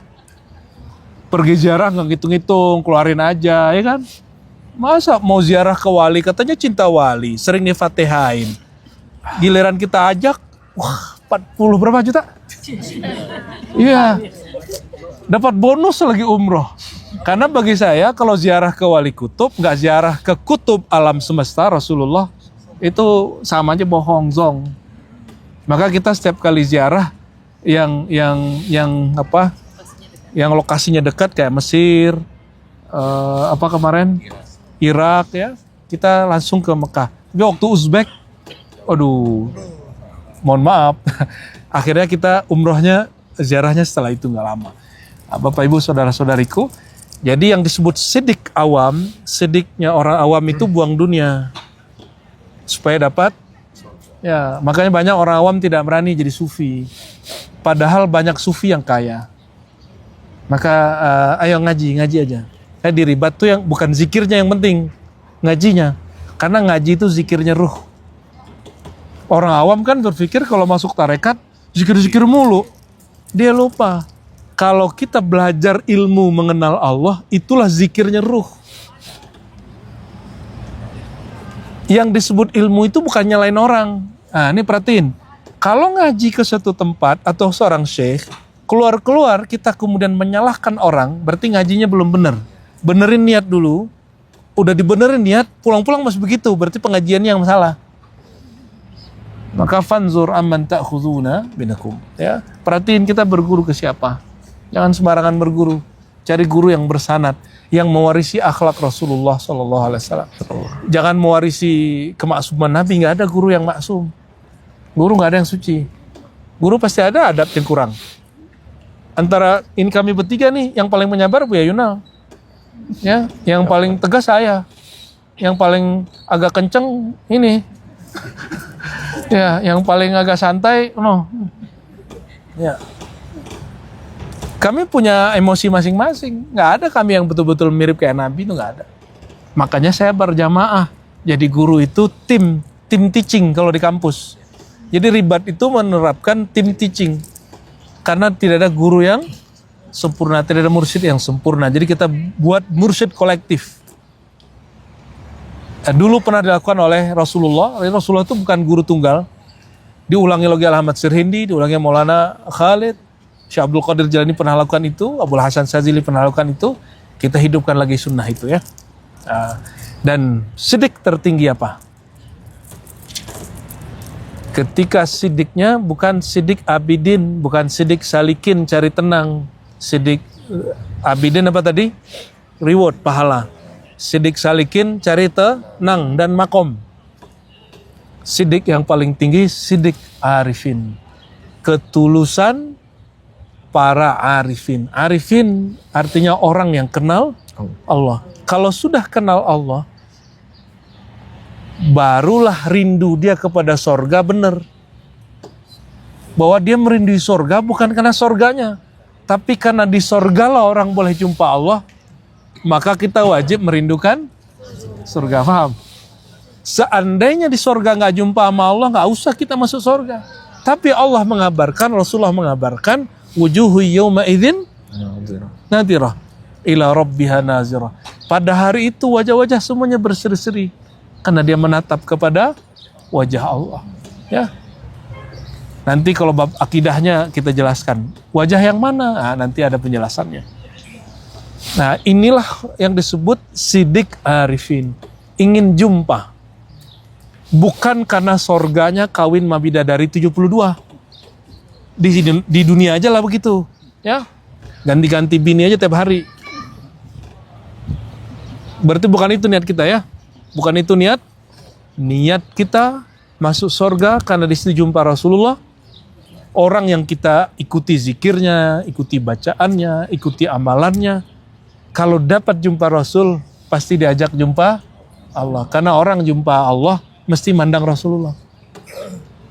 Pergi ziarah nggak ngitung-ngitung, keluarin aja, ya kan? Masa mau ziarah ke wali, katanya cinta wali, sering nifatihain. Giliran kita ajak, wah 40 berapa juta? Iya, dapat bonus lagi umroh. Karena bagi saya kalau ziarah ke wali kutub, nggak ziarah ke kutub alam semesta Rasulullah, itu sama aja bohong, zong. Maka kita setiap kali ziarah yang lokasinya dekat kayak Mesir, kemarin Irak ya, kita langsung ke Mekah. Tapi waktu Uzbek, aduh, mohon maaf, akhirnya kita umrohnya, ziarahnya setelah itu nggak lama. Bapak Ibu saudara-saudariku, jadi yang disebut sidik awam, sidiknya orang awam itu buang dunia supaya dapat. Ya, makanya banyak orang awam tidak berani jadi sufi. Padahal banyak sufi yang kaya. Maka ayo ngaji aja. Kayak di ribat tuh yang bukan zikirnya yang penting, ngajinya. Karena ngaji itu zikirnya ruh. Orang awam kan berpikir kalau masuk tarekat zikir-zikir mulu. Dia lupa. Kalau kita belajar ilmu mengenal Allah, itulah zikirnya ruh. Yang disebut ilmu itu bukan nyalain orang. Nah, ini perhatiin. Kalau ngaji ke suatu tempat atau seorang syekh, keluar-keluar kita kemudian menyalahkan orang, berarti ngajinya belum benar. Benerin niat dulu. Udah dibenerin niat, pulang-pulang masih begitu, berarti pengajiannya yang salah. Maka fanzur amman ta'khuduna binakum. Ya, perhatiin kita berguru ke siapa. Jangan sembarangan berguru. cari guru yang bersanad, yang mewarisi akhlak Rasulullah SAW. Jangan mewarisi kemaksuman Nabi. Nggak ada guru yang maksum. Guru nggak ada yang suci. Guru pasti ada adab yang kurang. Antara ini kami bertiga nih, yang paling menyabar Buya Yunal, ya, yang paling tegas saya, yang paling agak kenceng ini, ya, yang paling agak santai, no, ya. Kami punya emosi masing-masing, nggak ada kami yang betul-betul mirip kayak Nabi, itu nggak ada. Makanya saya berjamaah, jadi guru itu tim teaching kalau di kampus. Jadi Ribat itu menerapkan tim teaching. Karena tidak ada guru yang sempurna, tidak ada mursyid yang sempurna. Jadi kita buat mursyid kolektif. Dulu pernah dilakukan oleh Rasulullah. Rasulullah itu bukan guru tunggal. Diulangi lagi Ahmad Sirhindi, diulangi Maulana Khalid, Syekh Abdul Qadir Jalani pernah lakukan itu, Abdul Hasan Sazili pernah lakukan itu. Kita hidupkan lagi sunnah itu ya. Dan sidik tertinggi apa? Ketika sidiknya bukan sidik abidin, bukan sidik salikin cari tenang. Sidik abidin apa tadi? Reward, pahala. Sidik salikin cari tenang dan makom. Sidik yang paling tinggi, sidik arifin. Ketulusan para arifin. Arifin artinya orang yang kenal Allah. Kalau sudah kenal Allah, barulah rindu dia kepada sorga benar. Bahwa dia merindui sorga bukan karena sorganya, tapi karena di sorga lah orang boleh jumpa Allah, maka kita wajib merindukan sorga. Paham? Seandainya di sorga nggak jumpa sama Allah, nggak usah kita masuk sorga. Tapi Allah mengabarkan, Rasulullah mengabarkan, wujuhu yawma idzin nadirah ila rabbiha nazirah. Pada hari itu wajah-wajah semuanya berseri-seri karena dia menatap kepada wajah Allah. Ya. Nanti kalau bab akidahnya kita jelaskan. Wajah yang mana? Nah, nanti ada penjelasannya. Nah, inilah yang disebut sidik arifin. Ingin jumpa. Bukan karena sorganya kawin mabidadari 72. Di dunia aja lah begitu. Ya. Ganti-ganti bini aja tiap hari. Berarti bukan itu niat kita ya. Bukan itu niat kita masuk surga karena di situ jumpa Rasulullah. Orang yang kita ikuti zikirnya, ikuti bacaannya, ikuti amalannya. Kalau dapat jumpa Rasul, pasti diajak jumpa Allah. Karena orang jumpa Allah mesti mandang Rasulullah.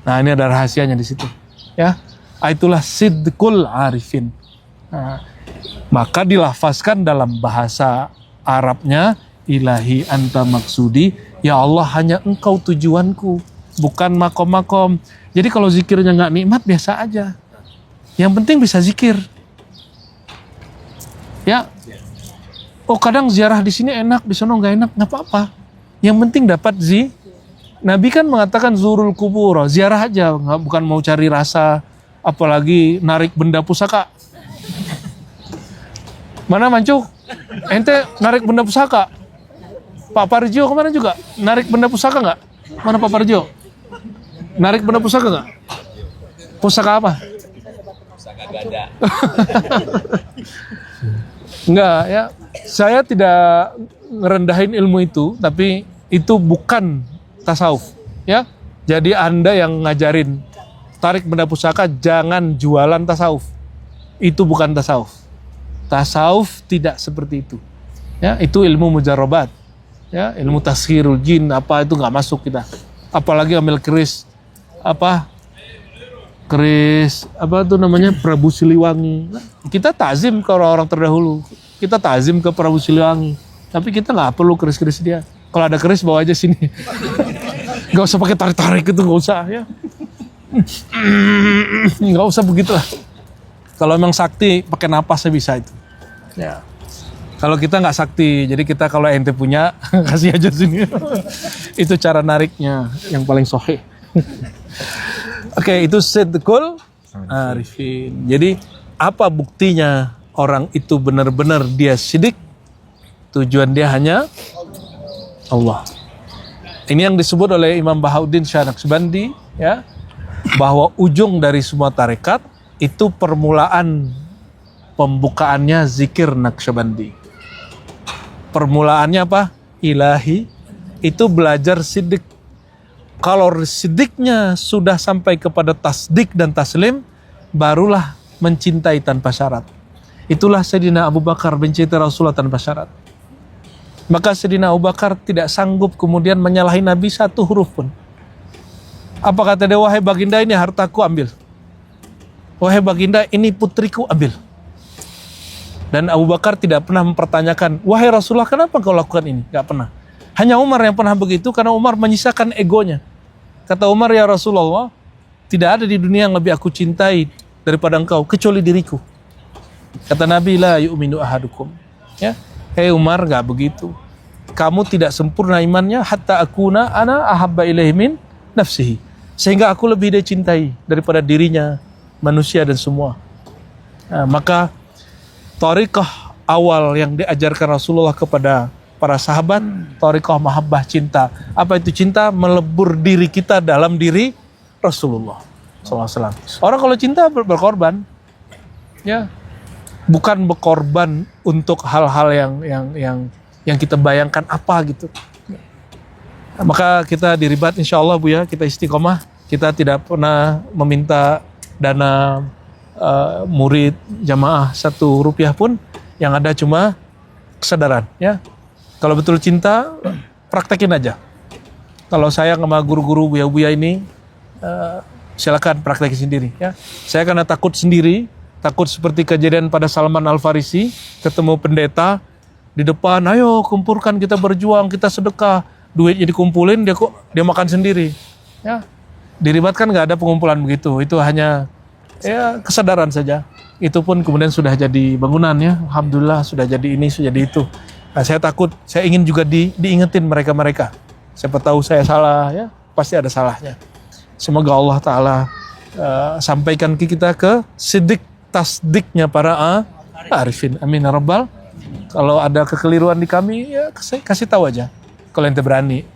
Nah, ini ada rahasianya di situ. Ya, itulah sidqul arifin. Nah, maka dilafazkan dalam bahasa Arabnya, ilahi anta maksudi, ya Allah hanya engkau tujuanku, bukan makom-makom. Jadi kalau zikirnya nggak nikmat biasa aja, yang penting bisa zikir. Ya, oh kadang ziarah di sini enak, di sana nggak enak, nggak apa-apa. Yang penting dapat Nabi kan mengatakan zurul kubur, ziarah aja, bukan mau cari rasa, apalagi narik benda pusaka. Mana Mancuk? Ente narik benda pusaka? Pak Parjo kemarin juga narik benda pusaka nggak? Mana Pak Parjo? Narik benda pusaka nggak? Pusaka apa? Pusaka gada. Enggak ya. Saya tidak ngerendahin ilmu itu, tapi itu bukan tasawuf. Ya. Jadi Anda yang ngajarin tarik benda pusaka jangan jualan tasawuf. Itu bukan tasawuf. Tasawuf tidak seperti itu. Ya, itu ilmu mujarrabat. Ya, ilmu tasghirul jin apa itu nggak masuk kita. Apalagi ambil keris apa itu namanya Prabu Siliwangi. Kita takzim ke orang-orang terdahulu. Kita takzim ke Prabu Siliwangi. Tapi kita nggak perlu keris-keris dia. Kalau ada keris bawa aja sini. Nggak usah pakai tarik-tarik itu, nggak usah ya. Nggak usah begitulah. Kalau memang sakti pakai napasnya bisa itu. Ya. Kalau kita nggak sakti, jadi kita kalau ente punya kasih aja sini. Itu cara nariknya yang paling sahih. Oke, itu sidqul arifin. Jadi apa buktinya orang itu benar-benar dia sidik? Tujuan dia hanya Allah. Ini yang disebut oleh Imam Bahauddin Shah Naqsbandi, ya, bahwa ujung dari semua tarekat itu permulaan pembukaannya zikir Naqsyabandi. Permulaannya apa? Ilahi. Itu belajar siddiq. Kalau siddiqnya sudah sampai kepada tasdik dan taslim, barulah mencintai tanpa syarat. Itulah Sayyidina Abu Bakar mencintai Rasulullah tanpa syarat. Maka Sayyidina Abu Bakar tidak sanggup kemudian menyalahi Nabi satu huruf pun. Apa kata dia? Wahai baginda, ini hartaku, ambil. Wahai baginda, ini putriku, ambil. Dan Abu Bakar tidak pernah mempertanyakan, wahai Rasulullah, kenapa kau lakukan ini? Gak pernah. Hanya Umar yang pernah begitu, karena Umar menyisakan egonya. Kata Umar, ya Rasulullah, tidak ada di dunia yang lebih aku cintai daripada engkau, kecuali diriku. Kata Nabi, la yu'minu ahadukum. Ya, hei Umar, gak begitu. Kamu tidak sempurna imannya, hatta akuna ana ahabba ilaihi min nafsihi. Sehingga aku lebih dia cintai daripada dirinya, manusia dan semua. Nah, maka thariqah awal yang diajarkan Rasulullah kepada para sahabat, thariqah mahabbah, cinta. Apa itu cinta? Melebur diri kita dalam diri Rasulullah SAW. Orang kalau cinta berkorban, ya, bukan berkorban untuk hal-hal yang kita bayangkan apa gitu. Maka kita diribat insya Allah Bu ya, kita istiqomah, kita tidak pernah meminta dana murid jamaah 1 rupiah pun, yang ada cuma kesadaran ya. Kalau betul cinta, praktekin aja. Kalau saya sama guru-guru buya-buya ini, silakan praktekin sendiri ya. Saya karena takut sendiri, takut seperti kejadian pada Salman Al-Farisi, ketemu pendeta di depan, ayo kumpulkan, kita berjuang, kita sedekah, duitnya dikumpulin, dia makan sendiri ya. Diribatkan nggak ada pengumpulan begitu, itu hanya ya kesadaran saja. Itu pun kemudian sudah jadi bangunan ya, alhamdulillah sudah jadi ini, sudah jadi itu. Nah, saya takut, saya ingin juga diingetin mereka-mereka. Siapa tahu saya salah ya, pasti ada salahnya. Semoga Allah Ta'ala sampaikan ke kita ke siddiq tasdiknya para arifin. Amin ya Rabbal. Kalau ada kekeliruan di kami, ya kasih tahu aja. Kalau ente berani.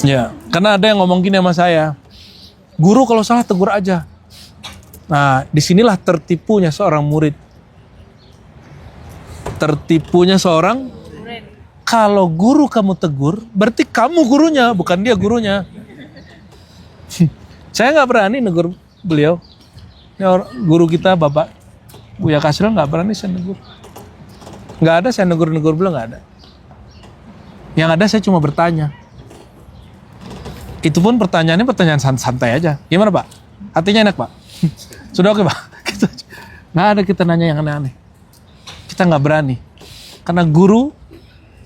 Ya, karena ada yang ngomong gini sama saya, guru kalau salah tegur aja. Nah, disinilah tertipunya seorang murid. Tertipunya seorang, kalau guru kamu tegur, berarti kamu gurunya, bukan dia gurunya. Saya nggak berani negur beliau. Ini guru kita Bapak Buya Kasril, nggak berani saya negur. Nggak ada saya negur-negur beliau, nggak ada. Yang ada saya cuma bertanya. Itu pun pertanyaannya pertanyaan santai aja. Gimana Pak? Hatinya enak Pak? Sudah oke Pak? Gitu aja. Nggak ada kita nanya yang aneh-aneh. Kita nggak berani. Karena guru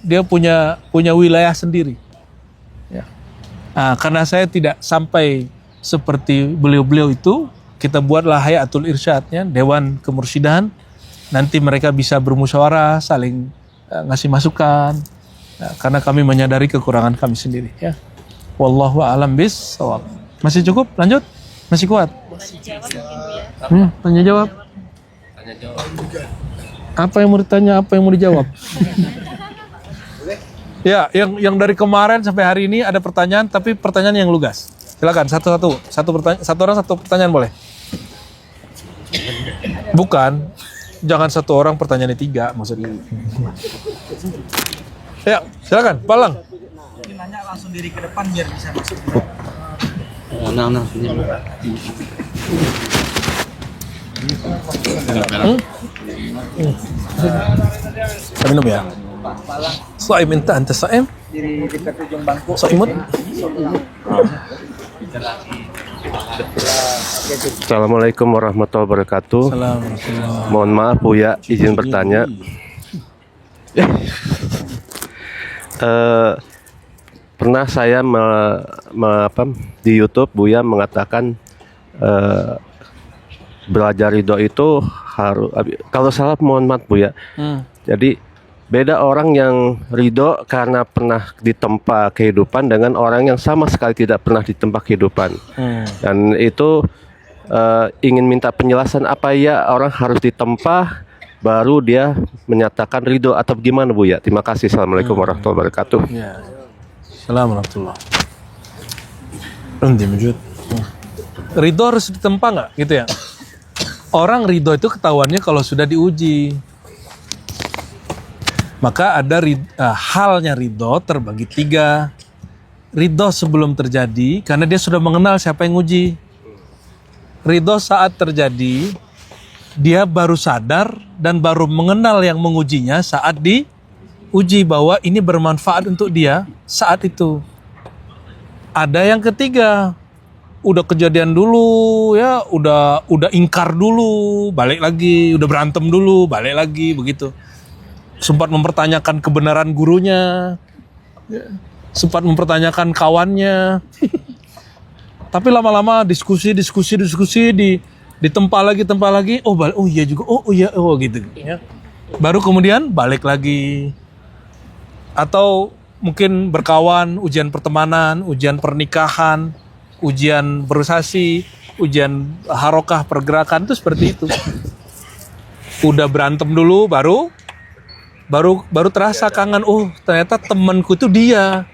dia punya wilayah sendiri. Ya. Nah, karena saya tidak sampai seperti beliau-beliau itu, kita buatlah hayatul irsyadnya, dewan kemursyidaan. Nanti mereka bisa bermusyawarah, saling ngasih masukan. Nah, karena kami menyadari kekurangan kami sendiri. Ya. Wallahu a'lam bis-shawab. Masih cukup? Lanjut? Masih kuat? Tanya jawab. Apa yang mau ditanya, apa yang mau dijawab? Ya, yang dari kemarin sampai hari ini ada pertanyaan, tapi pertanyaan yang lugas. Silakan satu pertanyaan, satu orang satu pertanyaan boleh. Bukan, jangan satu orang pertanyaannya 3 maksudnya. Ya, silakan, Palang. Nanya langsung diri ke depan biar bisa masuk. Minum ya. Saim anta saim? Di dekat ujung bangku. Saimut? Assalamualaikum warahmatullahi wabarakatuh. Assalamualaikum. Mohon maaf Buya, izin bertanya. Pernah saya di YouTube Buya mengatakan belajar ridho itu harus, kalau salah mohon maaf Buya. Jadi beda orang yang ridho karena pernah ditempa kehidupan dengan orang yang sama sekali tidak pernah ditempa kehidupan. Dan itu ingin minta penjelasan, apa ya orang harus ditempa baru dia menyatakan ridho atau gimana Buya? Terima kasih. Assalamualaikum warahmatullahi wabarakatuh. Ya. Assalamualaikum warahmatullahi. Ridho harus ditempa nggak gitu ya? Orang ridho itu ketahuannya kalau sudah diuji. Maka ada halnya ridho terbagi 3. Ridho sebelum terjadi karena dia sudah mengenal siapa yang uji. Ridho saat terjadi dia baru sadar dan baru mengenal yang mengujinya saat diuji bahwa ini bermanfaat untuk dia saat itu. Ada yang ketiga, udah kejadian dulu ya, udah ingkar dulu, balik lagi, udah berantem dulu, balik lagi begitu. Sempat mempertanyakan kebenaran gurunya, ya, sempat mempertanyakan kawannya. Tapi lama-lama diskusi ditempa lagi, oh iya juga, oh gitu ya. Baru kemudian balik lagi. Atau mungkin berkawan, ujian pertemanan, ujian pernikahan, ujian berusasi, ujian harokah pergerakan itu seperti itu. Udah berantem dulu baru terasa kangen, oh ternyata temanku itu dia.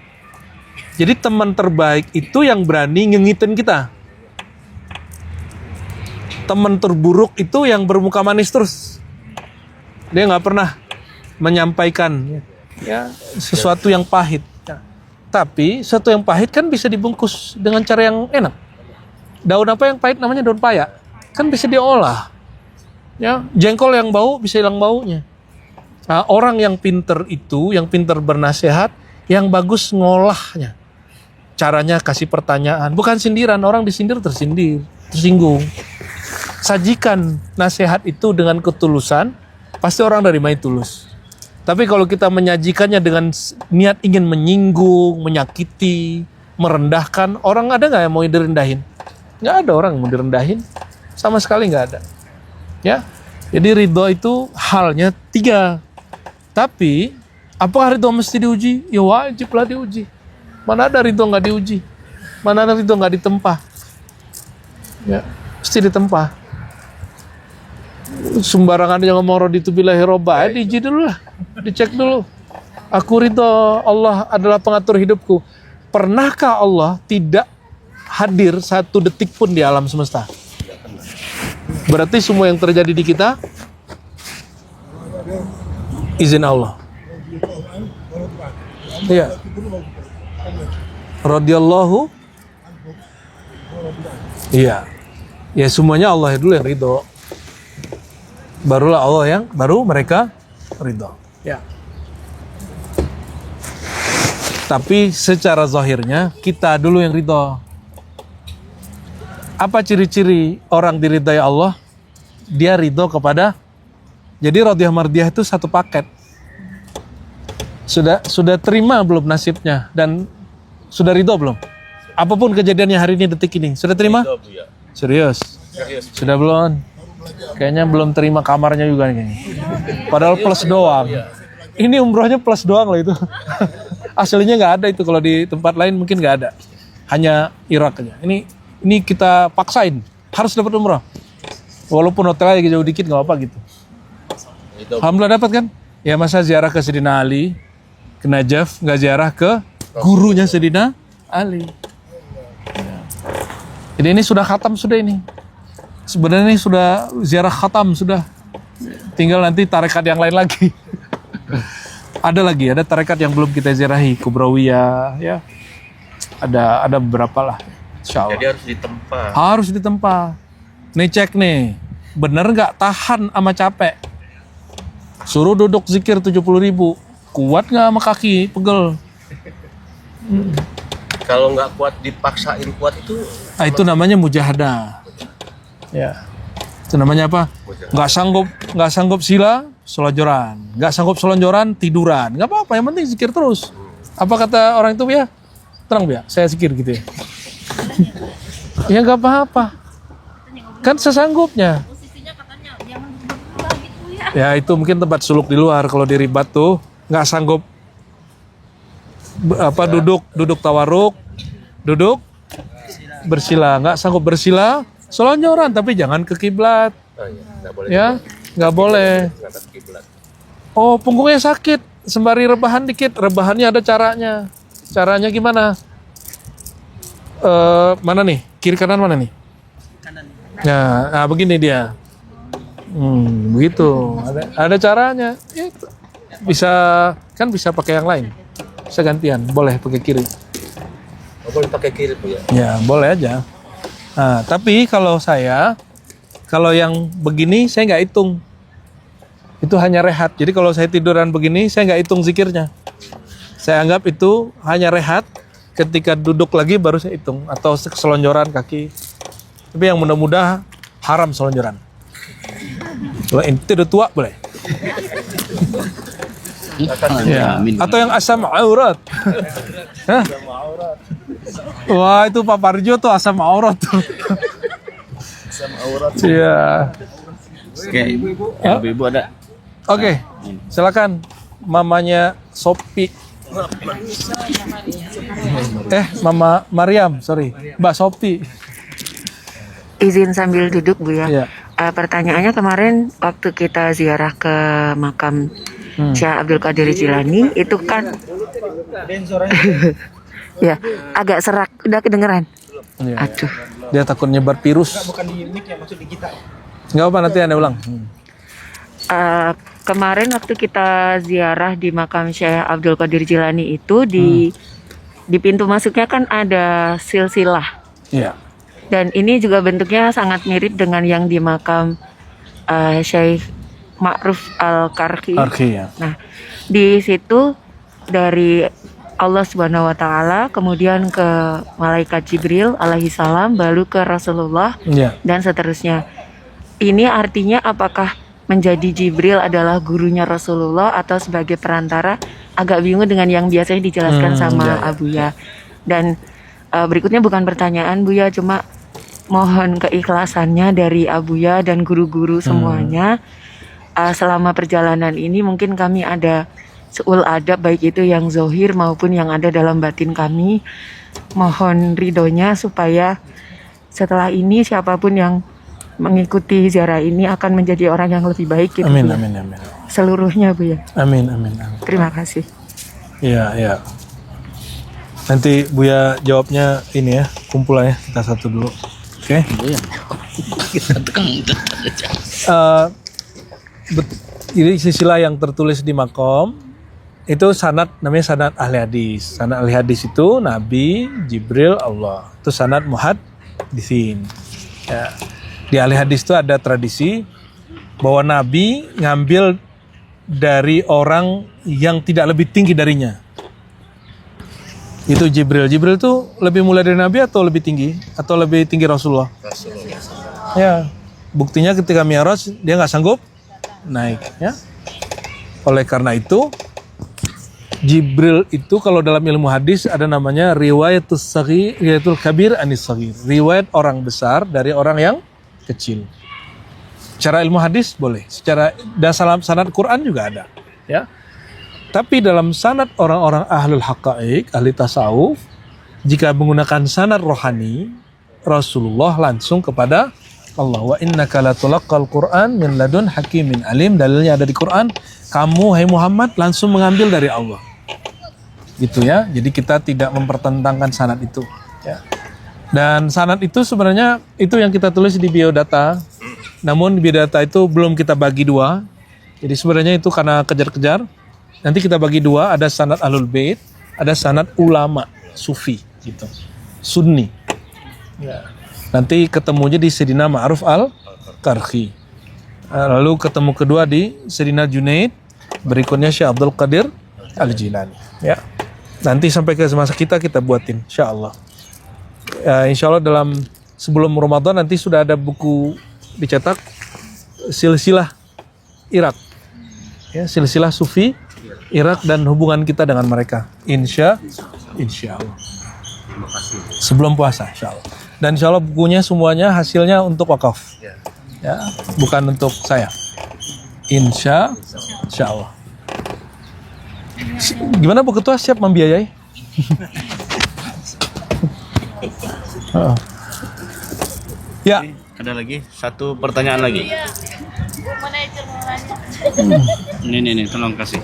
Jadi teman terbaik itu yang berani ngengitin kita. Teman terburuk itu yang bermuka manis terus. Dia nggak pernah menyampaikan ya sesuatu yang pahit. Tapi sesuatu yang pahit kan bisa dibungkus dengan cara yang enak. Daun apa yang pahit namanya daun paya. Kan bisa diolah. Ya, jengkol yang bau bisa hilang baunya. Nah, orang yang pinter itu, yang pinter bernasihat, yang bagus ngolahnya. Caranya kasih pertanyaan, bukan sindiran. Orang disindir tersinggung. Sajikan nasihat itu dengan ketulusan, pasti orang dari mai tulus. Tapi kalau kita menyajikannya dengan niat ingin menyinggung, menyakiti, merendahkan, orang ada nggak yang mau direndahin? Nggak ada orang yang mau direndahin, sama sekali nggak ada. Ya, jadi ridho itu halnya 3. Tapi apakah ridho mesti diuji? Ya wajiblah diuji. Mana ada ridho nggak diuji? Mana ada ridho nggak ditempa? Ya, mesti ditempa. Sembarangan aja ngomong raditu billahi robba, diuji dulu lah, dicek dulu. Aku ridho Allah adalah pengatur hidupku. Pernahkah Allah tidak hadir 1 detik pun di alam semesta? Berarti semua yang terjadi di kita izin Allah. Iya. Radhiyallahu. Iya. Ya semuanya Allah dulu yang ridho. Barulah Allah baru mereka ridho. Ya. Tapi secara zahirnya kita dulu yang ridho. Apa ciri-ciri orang diridhai Allah? Dia ridho kepada. Jadi radhiyah mardiyah itu satu paket. Sudah terima belum nasibnya dan sudah ridho belum? Apapun kejadiannya hari ini detik ini, sudah terima? Serius? Sudah belum? Kayaknya belum terima kamarnya juga nih. Padahal plus doang. Ini umrohnya plus doang loh itu. Aslinya nggak ada itu, kalau di tempat lain mungkin nggak ada. Hanya Irak aja. Ini kita paksain harus dapat umroh. Walaupun hotelnya jauh dikit nggak apa gitu. Alhamdulillah dapat kan? Ya masa ziarah ke Sayyidina Ali, ke Najaf, nggak ziarah ke gurunya Sayyidina Ali. Jadi ini sudah khatam sudah ini. Sebenarnya ini sudah ziarah khatam sudah. Tinggal nanti tarekat yang lain lagi. Ada tarekat yang belum kita ziarahi, Kubrawiyah ya. Ada beberapa lah. Insyaallah. Jadi harus ditempa. Nih cek nih, bener nggak tahan sama capek? Suruh duduk zikir 70.000, kuat nggak sama kaki pegel? Kalau nggak kuat dipaksain kuat itu? Ah, itu namanya mujahadah. Ya, itu namanya apa? Nggak sanggup sila, selonjoran. Nggak sanggup selonjoran, tiduran. Nggak apa-apa, yang penting zikir terus. Apa kata orang itu ya? Tenang ya, saya zikir gitu ya. Ya nggak apa-apa. Kan sesanggupnya. Ya itu mungkin tempat suluk di luar. Kalau di ribat tuh nggak sanggup duduk tawaruk, duduk bersila, nggak sanggup bersila, selonjoran tapi jangan ke kiblat. Ya nggak boleh. Oh punggungnya sakit, sembari rebahan dikit, rebahannya ada caranya. Caranya gimana? Mana nih? Kiri kanan mana nih? Kanan. Nah, begini dia. Begitu. Ada caranya. Ya, bisa pakai yang lain. Bisa gantian. Boleh pakai kiri. Boleh pakai kiri Bu ya. Ya, boleh aja. Nah, tapi kalau yang begini saya nggak hitung. Itu hanya rehat. Jadi kalau saya tiduran begini, saya nggak hitung zikirnya. Saya anggap itu hanya rehat. Ketika duduk lagi baru saya hitung. Atau selonjoran kaki. Tapi yang mudah-mudahan haram selonjoran. Kalau ente udah tua boleh. Ya. Atau yang asam aurat. Hah? Wah, itu Pak Parjo tuh asam aurat tuh. Asam aurat. Iya. Oke, ibu-ibu ada. Oke, silakan mamanya Sopi. Mama Mariam, sorry. Mbak Sopi. Izin sambil duduk Bu ya. Iya. Pertanyaannya kemarin waktu kita ziarah ke makam Syekh Abdul Qadir Jilani itu kan ya agak serak, udah kedengeran. Iya. Aduh. Dia takut nyebar virus. Bukan di mic ya, maksud di kita. Nggak apa, nanti Anda ulang. Kemarin waktu kita ziarah di makam Syekh Abdul Qadir Jilani itu di pintu masuknya kan ada silsilah. Iya. Dan ini juga bentuknya sangat mirip dengan yang di makam Syekh Ma'ruf Al-Karhi. Ya. Nah, di situ dari Allah Subhanahu wa taala, kemudian ke malaikat Jibril alaihi salam, lalu ke Rasulullah Iya. dan seterusnya. Ini artinya apakah menjadi Jibril adalah gurunya Rasulullah atau sebagai perantara? Agak bingung dengan yang biasanya dijelaskan sama Abuya. Dan berikutnya bukan pertanyaan Buya, cuma mohon keikhlasannya dari Abuya dan guru-guru semuanya. Selama perjalanan ini mungkin kami ada suul adab, baik itu yang zohir maupun yang ada dalam batin kami. Mohon ridhonya supaya setelah ini siapapun yang mengikuti ziarah ini akan menjadi orang yang lebih baik gitu. Amin, Bu. amin, amin. Seluruhnya Bu ya. Amin. Terima kasih. Iya. Nanti Buya jawabnya ini ya, kumpulannya kita satu dulu. Oke? Ini silsilah yang tertulis di makom itu sanad, namanya sanad ahli hadis. Sanad ahli hadis itu Nabi, Jibril, Allah. Itu sanad muhaddisin. Ya. Di ahli hadis itu ada tradisi bahwa Nabi ngambil dari orang yang tidak lebih tinggi darinya. Itu Jibril. Jibril itu lebih mulia dari Nabi atau lebih tinggi? Atau lebih tinggi Rasulullah? Ya. Buktinya ketika Mi'raj dia nggak sanggup naik. Ya. Oleh karena itu Jibril itu kalau dalam ilmu hadis ada namanya riwayatul saghir, riwayatul kabir anis saghir. Riwayat orang besar dari orang yang kecil. Secara ilmu hadis boleh. Secara dalam sanad Quran juga ada. Ya. Tapi dalam sanad orang-orang ahlul haqaiq, ahli tasawuf, jika menggunakan sanad rohani, Rasulullah langsung kepada Allah. Wa innaka latulaqqal Qur'an min ladun hakimin alim. Dalilnya ada di Quran. Kamu, hai Muhammad, langsung mengambil dari Allah. Gitu ya. Jadi kita tidak mempertentangkan sanad itu. Ya. Dan sanad itu sebenarnya itu yang kita tulis di biodata. Namun biodata itu belum kita bagi dua. Jadi sebenarnya itu karena kejar-kejar. Nanti kita bagi dua, ada sanad Ahlul Bait, ada sanad ulama sufi gitu. Sunni. Ya. Nanti ketemunya di Sayyidina Ma'ruf Al-Karhi. Lalu ketemu kedua di Sayyidina Junaid, berikutnya Syekh Abdul Qadir Al-Jilani. Ya. Nanti sampai ke masa kita buatin, insyaallah. Insyaallah dalam sebelum Ramadan nanti sudah ada buku dicetak silsilah Irak. Ya, silsilah sufi Irak dan hubungan kita dengan mereka. Insyaallah. Sebelum puasa, insyaallah. Dan insyaallah bukunya semuanya hasilnya untuk wakaf. Ya, bukan untuk saya. Insyaallah. Gimana Bu Ketua, siap membiayai? Ya. Ada lagi satu pertanyaan lagi. Ini tolong kasih.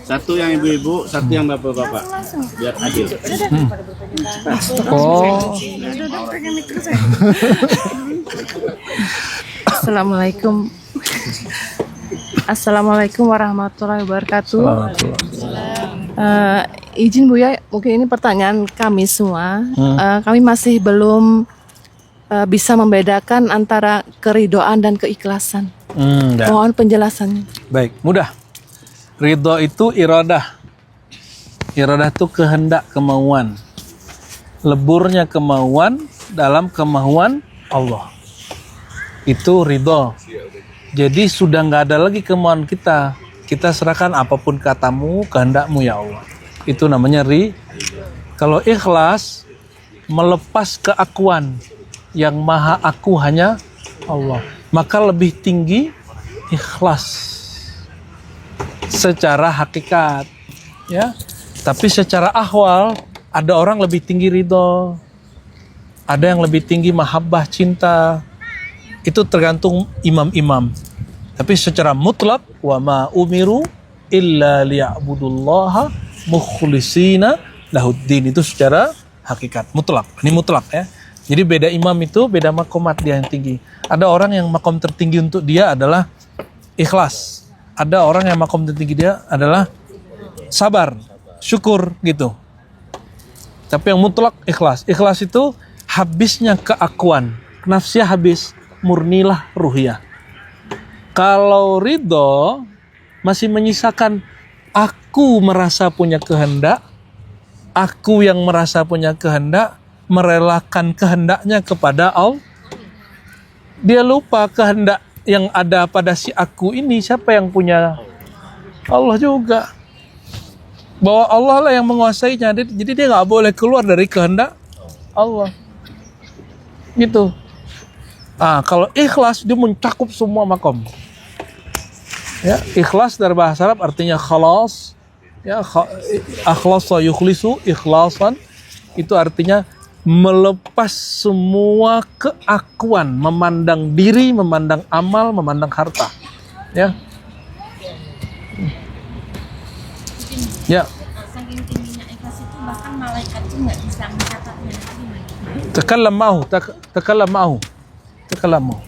Satu yang ibu-ibu, satu yang bapak-bapak. Biar adil. Oh, Assalamualaikum. Assalamualaikum warahmatullahi wabarakatuh. Izin Buya, mungkin ini pertanyaan kami semua. Kami masih belum bisa membedakan antara keridoan dan keikhlasan. ya. Mohon penjelasannya. Baik, mudah. Ridho itu iradah. Iradah itu kehendak, kemauan. Leburnya kemauan dalam kemauan Allah. Itu ridho. Jadi sudah nggak ada lagi kemauan kita. Kita serahkan apapun katamu, kehendakmu ya Allah. Itu namanya Kalau ikhlas, melepas keakuan. Yang maha aku hanya Allah. Maka lebih tinggi ikhlas. Secara hakikat. Ya. Tapi secara ahwal, ada orang lebih tinggi ridho. Ada yang lebih tinggi mahabbah, cinta. Itu tergantung imam-imam. Tapi secara mutlak, wa ma umiru illa liya'budullaha mukhlisina lahuddin. Itu secara hakikat, mutlak. Ini mutlak ya. Jadi beda imam itu, beda makomat dia yang tinggi. Ada orang yang makom tertinggi untuk dia adalah ikhlas. Ada orang yang makom tertinggi dia adalah sabar, syukur gitu. Tapi yang mutlak ikhlas. Ikhlas itu habisnya keakuan. Nafsiyah habis, murnilah ruhiyah. Kalau ridho masih menyisakan aku merasa punya kehendak, aku yang merasa punya kehendak, merelakan kehendaknya kepada Allah. Dia lupa kehendak yang ada pada si aku ini siapa yang punya? Allah juga. Bahwa Allah lah yang menguasainya. Jadi dia nggak boleh keluar dari kehendak Allah. Gitu. Kalau ikhlas dia mencakup semua makom. Ya, ikhlas dari bahasa Arab artinya khalas. Ya, akhlasa yukhlisu ikhlasan. Itu artinya melepas semua keakuan, memandang diri, memandang amal, memandang harta. Ya. Ya. Saking tingginya ikhlas itu bahkan malaikat itu nggak bisa mencatatnya. Takallam ma'hu, takallam ma'hu. Takallam ma'hu.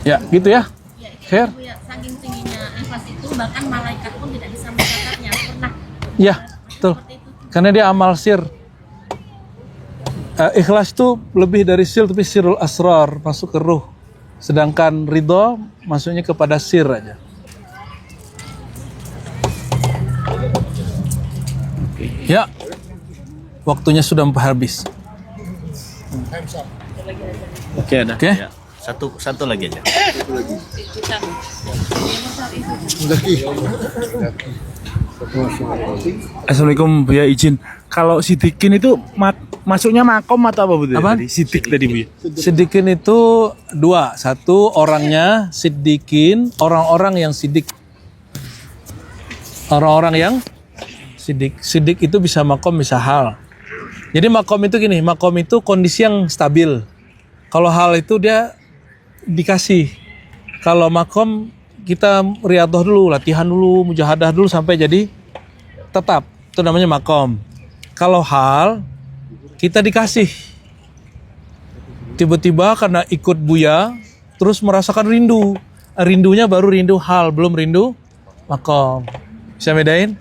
Ya, gitu ya. Khair. Ya, saking tingginya ikhlas itu bahkan malaikat pun tidak bisa mencatatnya. Pernah. Ya, betul. Karena dia amal sir. Ikhlas itu lebih dari sir, tapi sirul asrar, masuk ke ruh. Sedangkan ridho masuknya kepada sir aja. Ya, waktunya sudah habis. Oke, ada. Oke. Ya. Satu lagi aja. Assalamualaikum Buya, izin. Kalau sidikin itu masuknya makom atau apa Bu? Apaan? Sidik tadi Bu. Sidikin itu dua. Satu orangnya sidikin, orang-orang yang sidik. Orang-orang yang sidik. Sidik itu bisa makom, bisa hal. Jadi makom itu gini, makom itu kondisi yang stabil. Kalau hal itu dia dikasih. Kalau makom kita riyadhah dulu, latihan dulu, mujahadah dulu sampai jadi tetap. Itu namanya makom. Kalau hal kita dikasih. Tiba-tiba karena ikut Buya terus merasakan rindu. Rindunya baru rindu hal, belum rindu makom. Bisa bedain?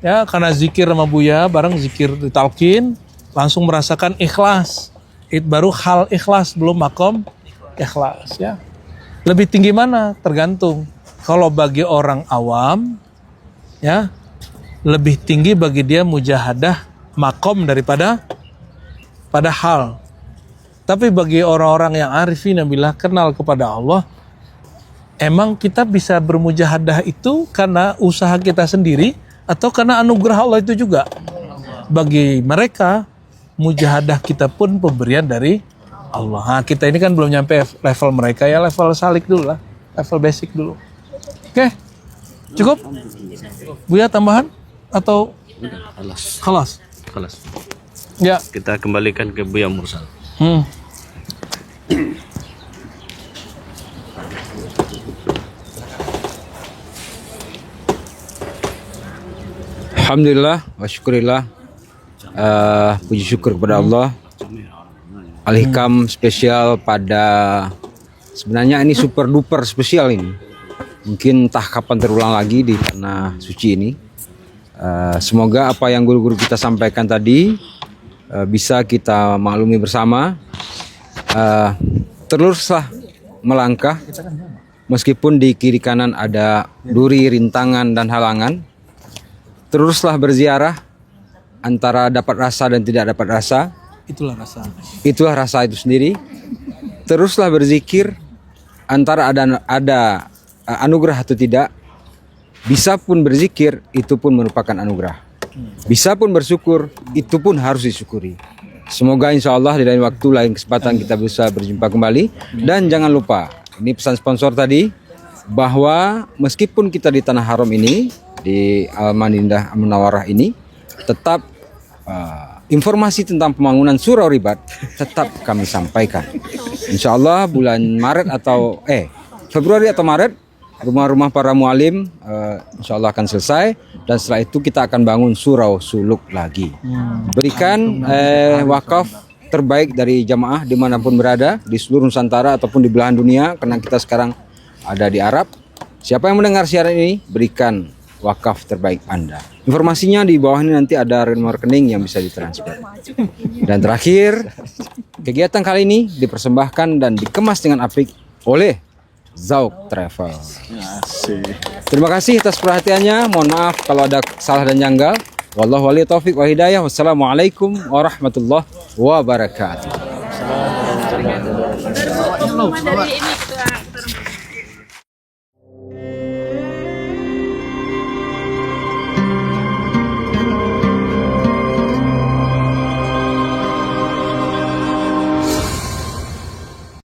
Ya, karena zikir sama Buya, bareng zikir ditalkin, langsung merasakan ikhlas. Itu baru hal ikhlas, belum makom ikhlas ya. Lebih tinggi mana? Tergantung. Kalau bagi orang awam ya, lebih tinggi bagi dia mujahadah makom daripada pada hal. Tapi bagi orang-orang yang arifin billah, kenal kepada Allah, emang kita bisa bermujahadah itu karena usaha kita sendiri atau karena anugerah Allah itu juga. Bagi mereka mujahadah kita pun pemberian dari Allah. Nah, kita ini kan belum nyampe level mereka ya, level salik dulu lah, level basic dulu. Oke, cukup? Buya tambahan atau? Kelas. Kelas. Kelas. Ya. Kita kembalikan ke Buya Mursal. Alhamdulillah wa syukurillah. Puji syukur kepada Allah. Al-Hikam spesial pada, sebenarnya ini super duper spesial ini. Mungkin entah kapan terulang lagi di tanah suci ini. Semoga apa yang guru-guru kita sampaikan tadi bisa kita maklumi bersama. Teruslah melangkah meskipun di kiri kanan ada duri, rintangan dan halangan. Teruslah berziarah antara dapat rasa dan tidak dapat rasa. Itulah rasa. Itulah rasa itu sendiri. Teruslah berzikir antara ada anugerah atau tidak. Bisa pun berzikir, itu pun merupakan anugerah. Bisa pun bersyukur, itu pun harus disyukuri. Semoga insya Allah di lain waktu, lain kesempatan kita bisa berjumpa kembali. Dan jangan lupa, ini pesan sponsor tadi, bahwa meskipun kita di Tanah Haram ini, di Al-Madinah Munawwarah ini, tetap informasi tentang pembangunan surau Ribat tetap kami sampaikan. Insya Allah bulan Maret atau Februari atau Maret, rumah-rumah para mualim insya Allah akan selesai, dan setelah itu kita akan bangun surau suluk lagi. Berikan wakaf terbaik dari jamaah dimanapun berada di seluruh Nusantara ataupun di belahan dunia, karena kita sekarang ada di Arab. Siapa yang mendengar siaran ini, berikan wakaf terbaik Anda. Informasinya di bawah ini nanti ada nomor rekening yang bisa ditransfer. Dan terakhir, kegiatan kali ini dipersembahkan dan dikemas dengan apik oleh Zauk Travel. Terima kasih atas perhatiannya. Mohon maaf kalau ada salah dan janggal. Wallahu wali taufiq wa hidayah. Wassalamualaikum warahmatullahi wabarakatuh. Dari ini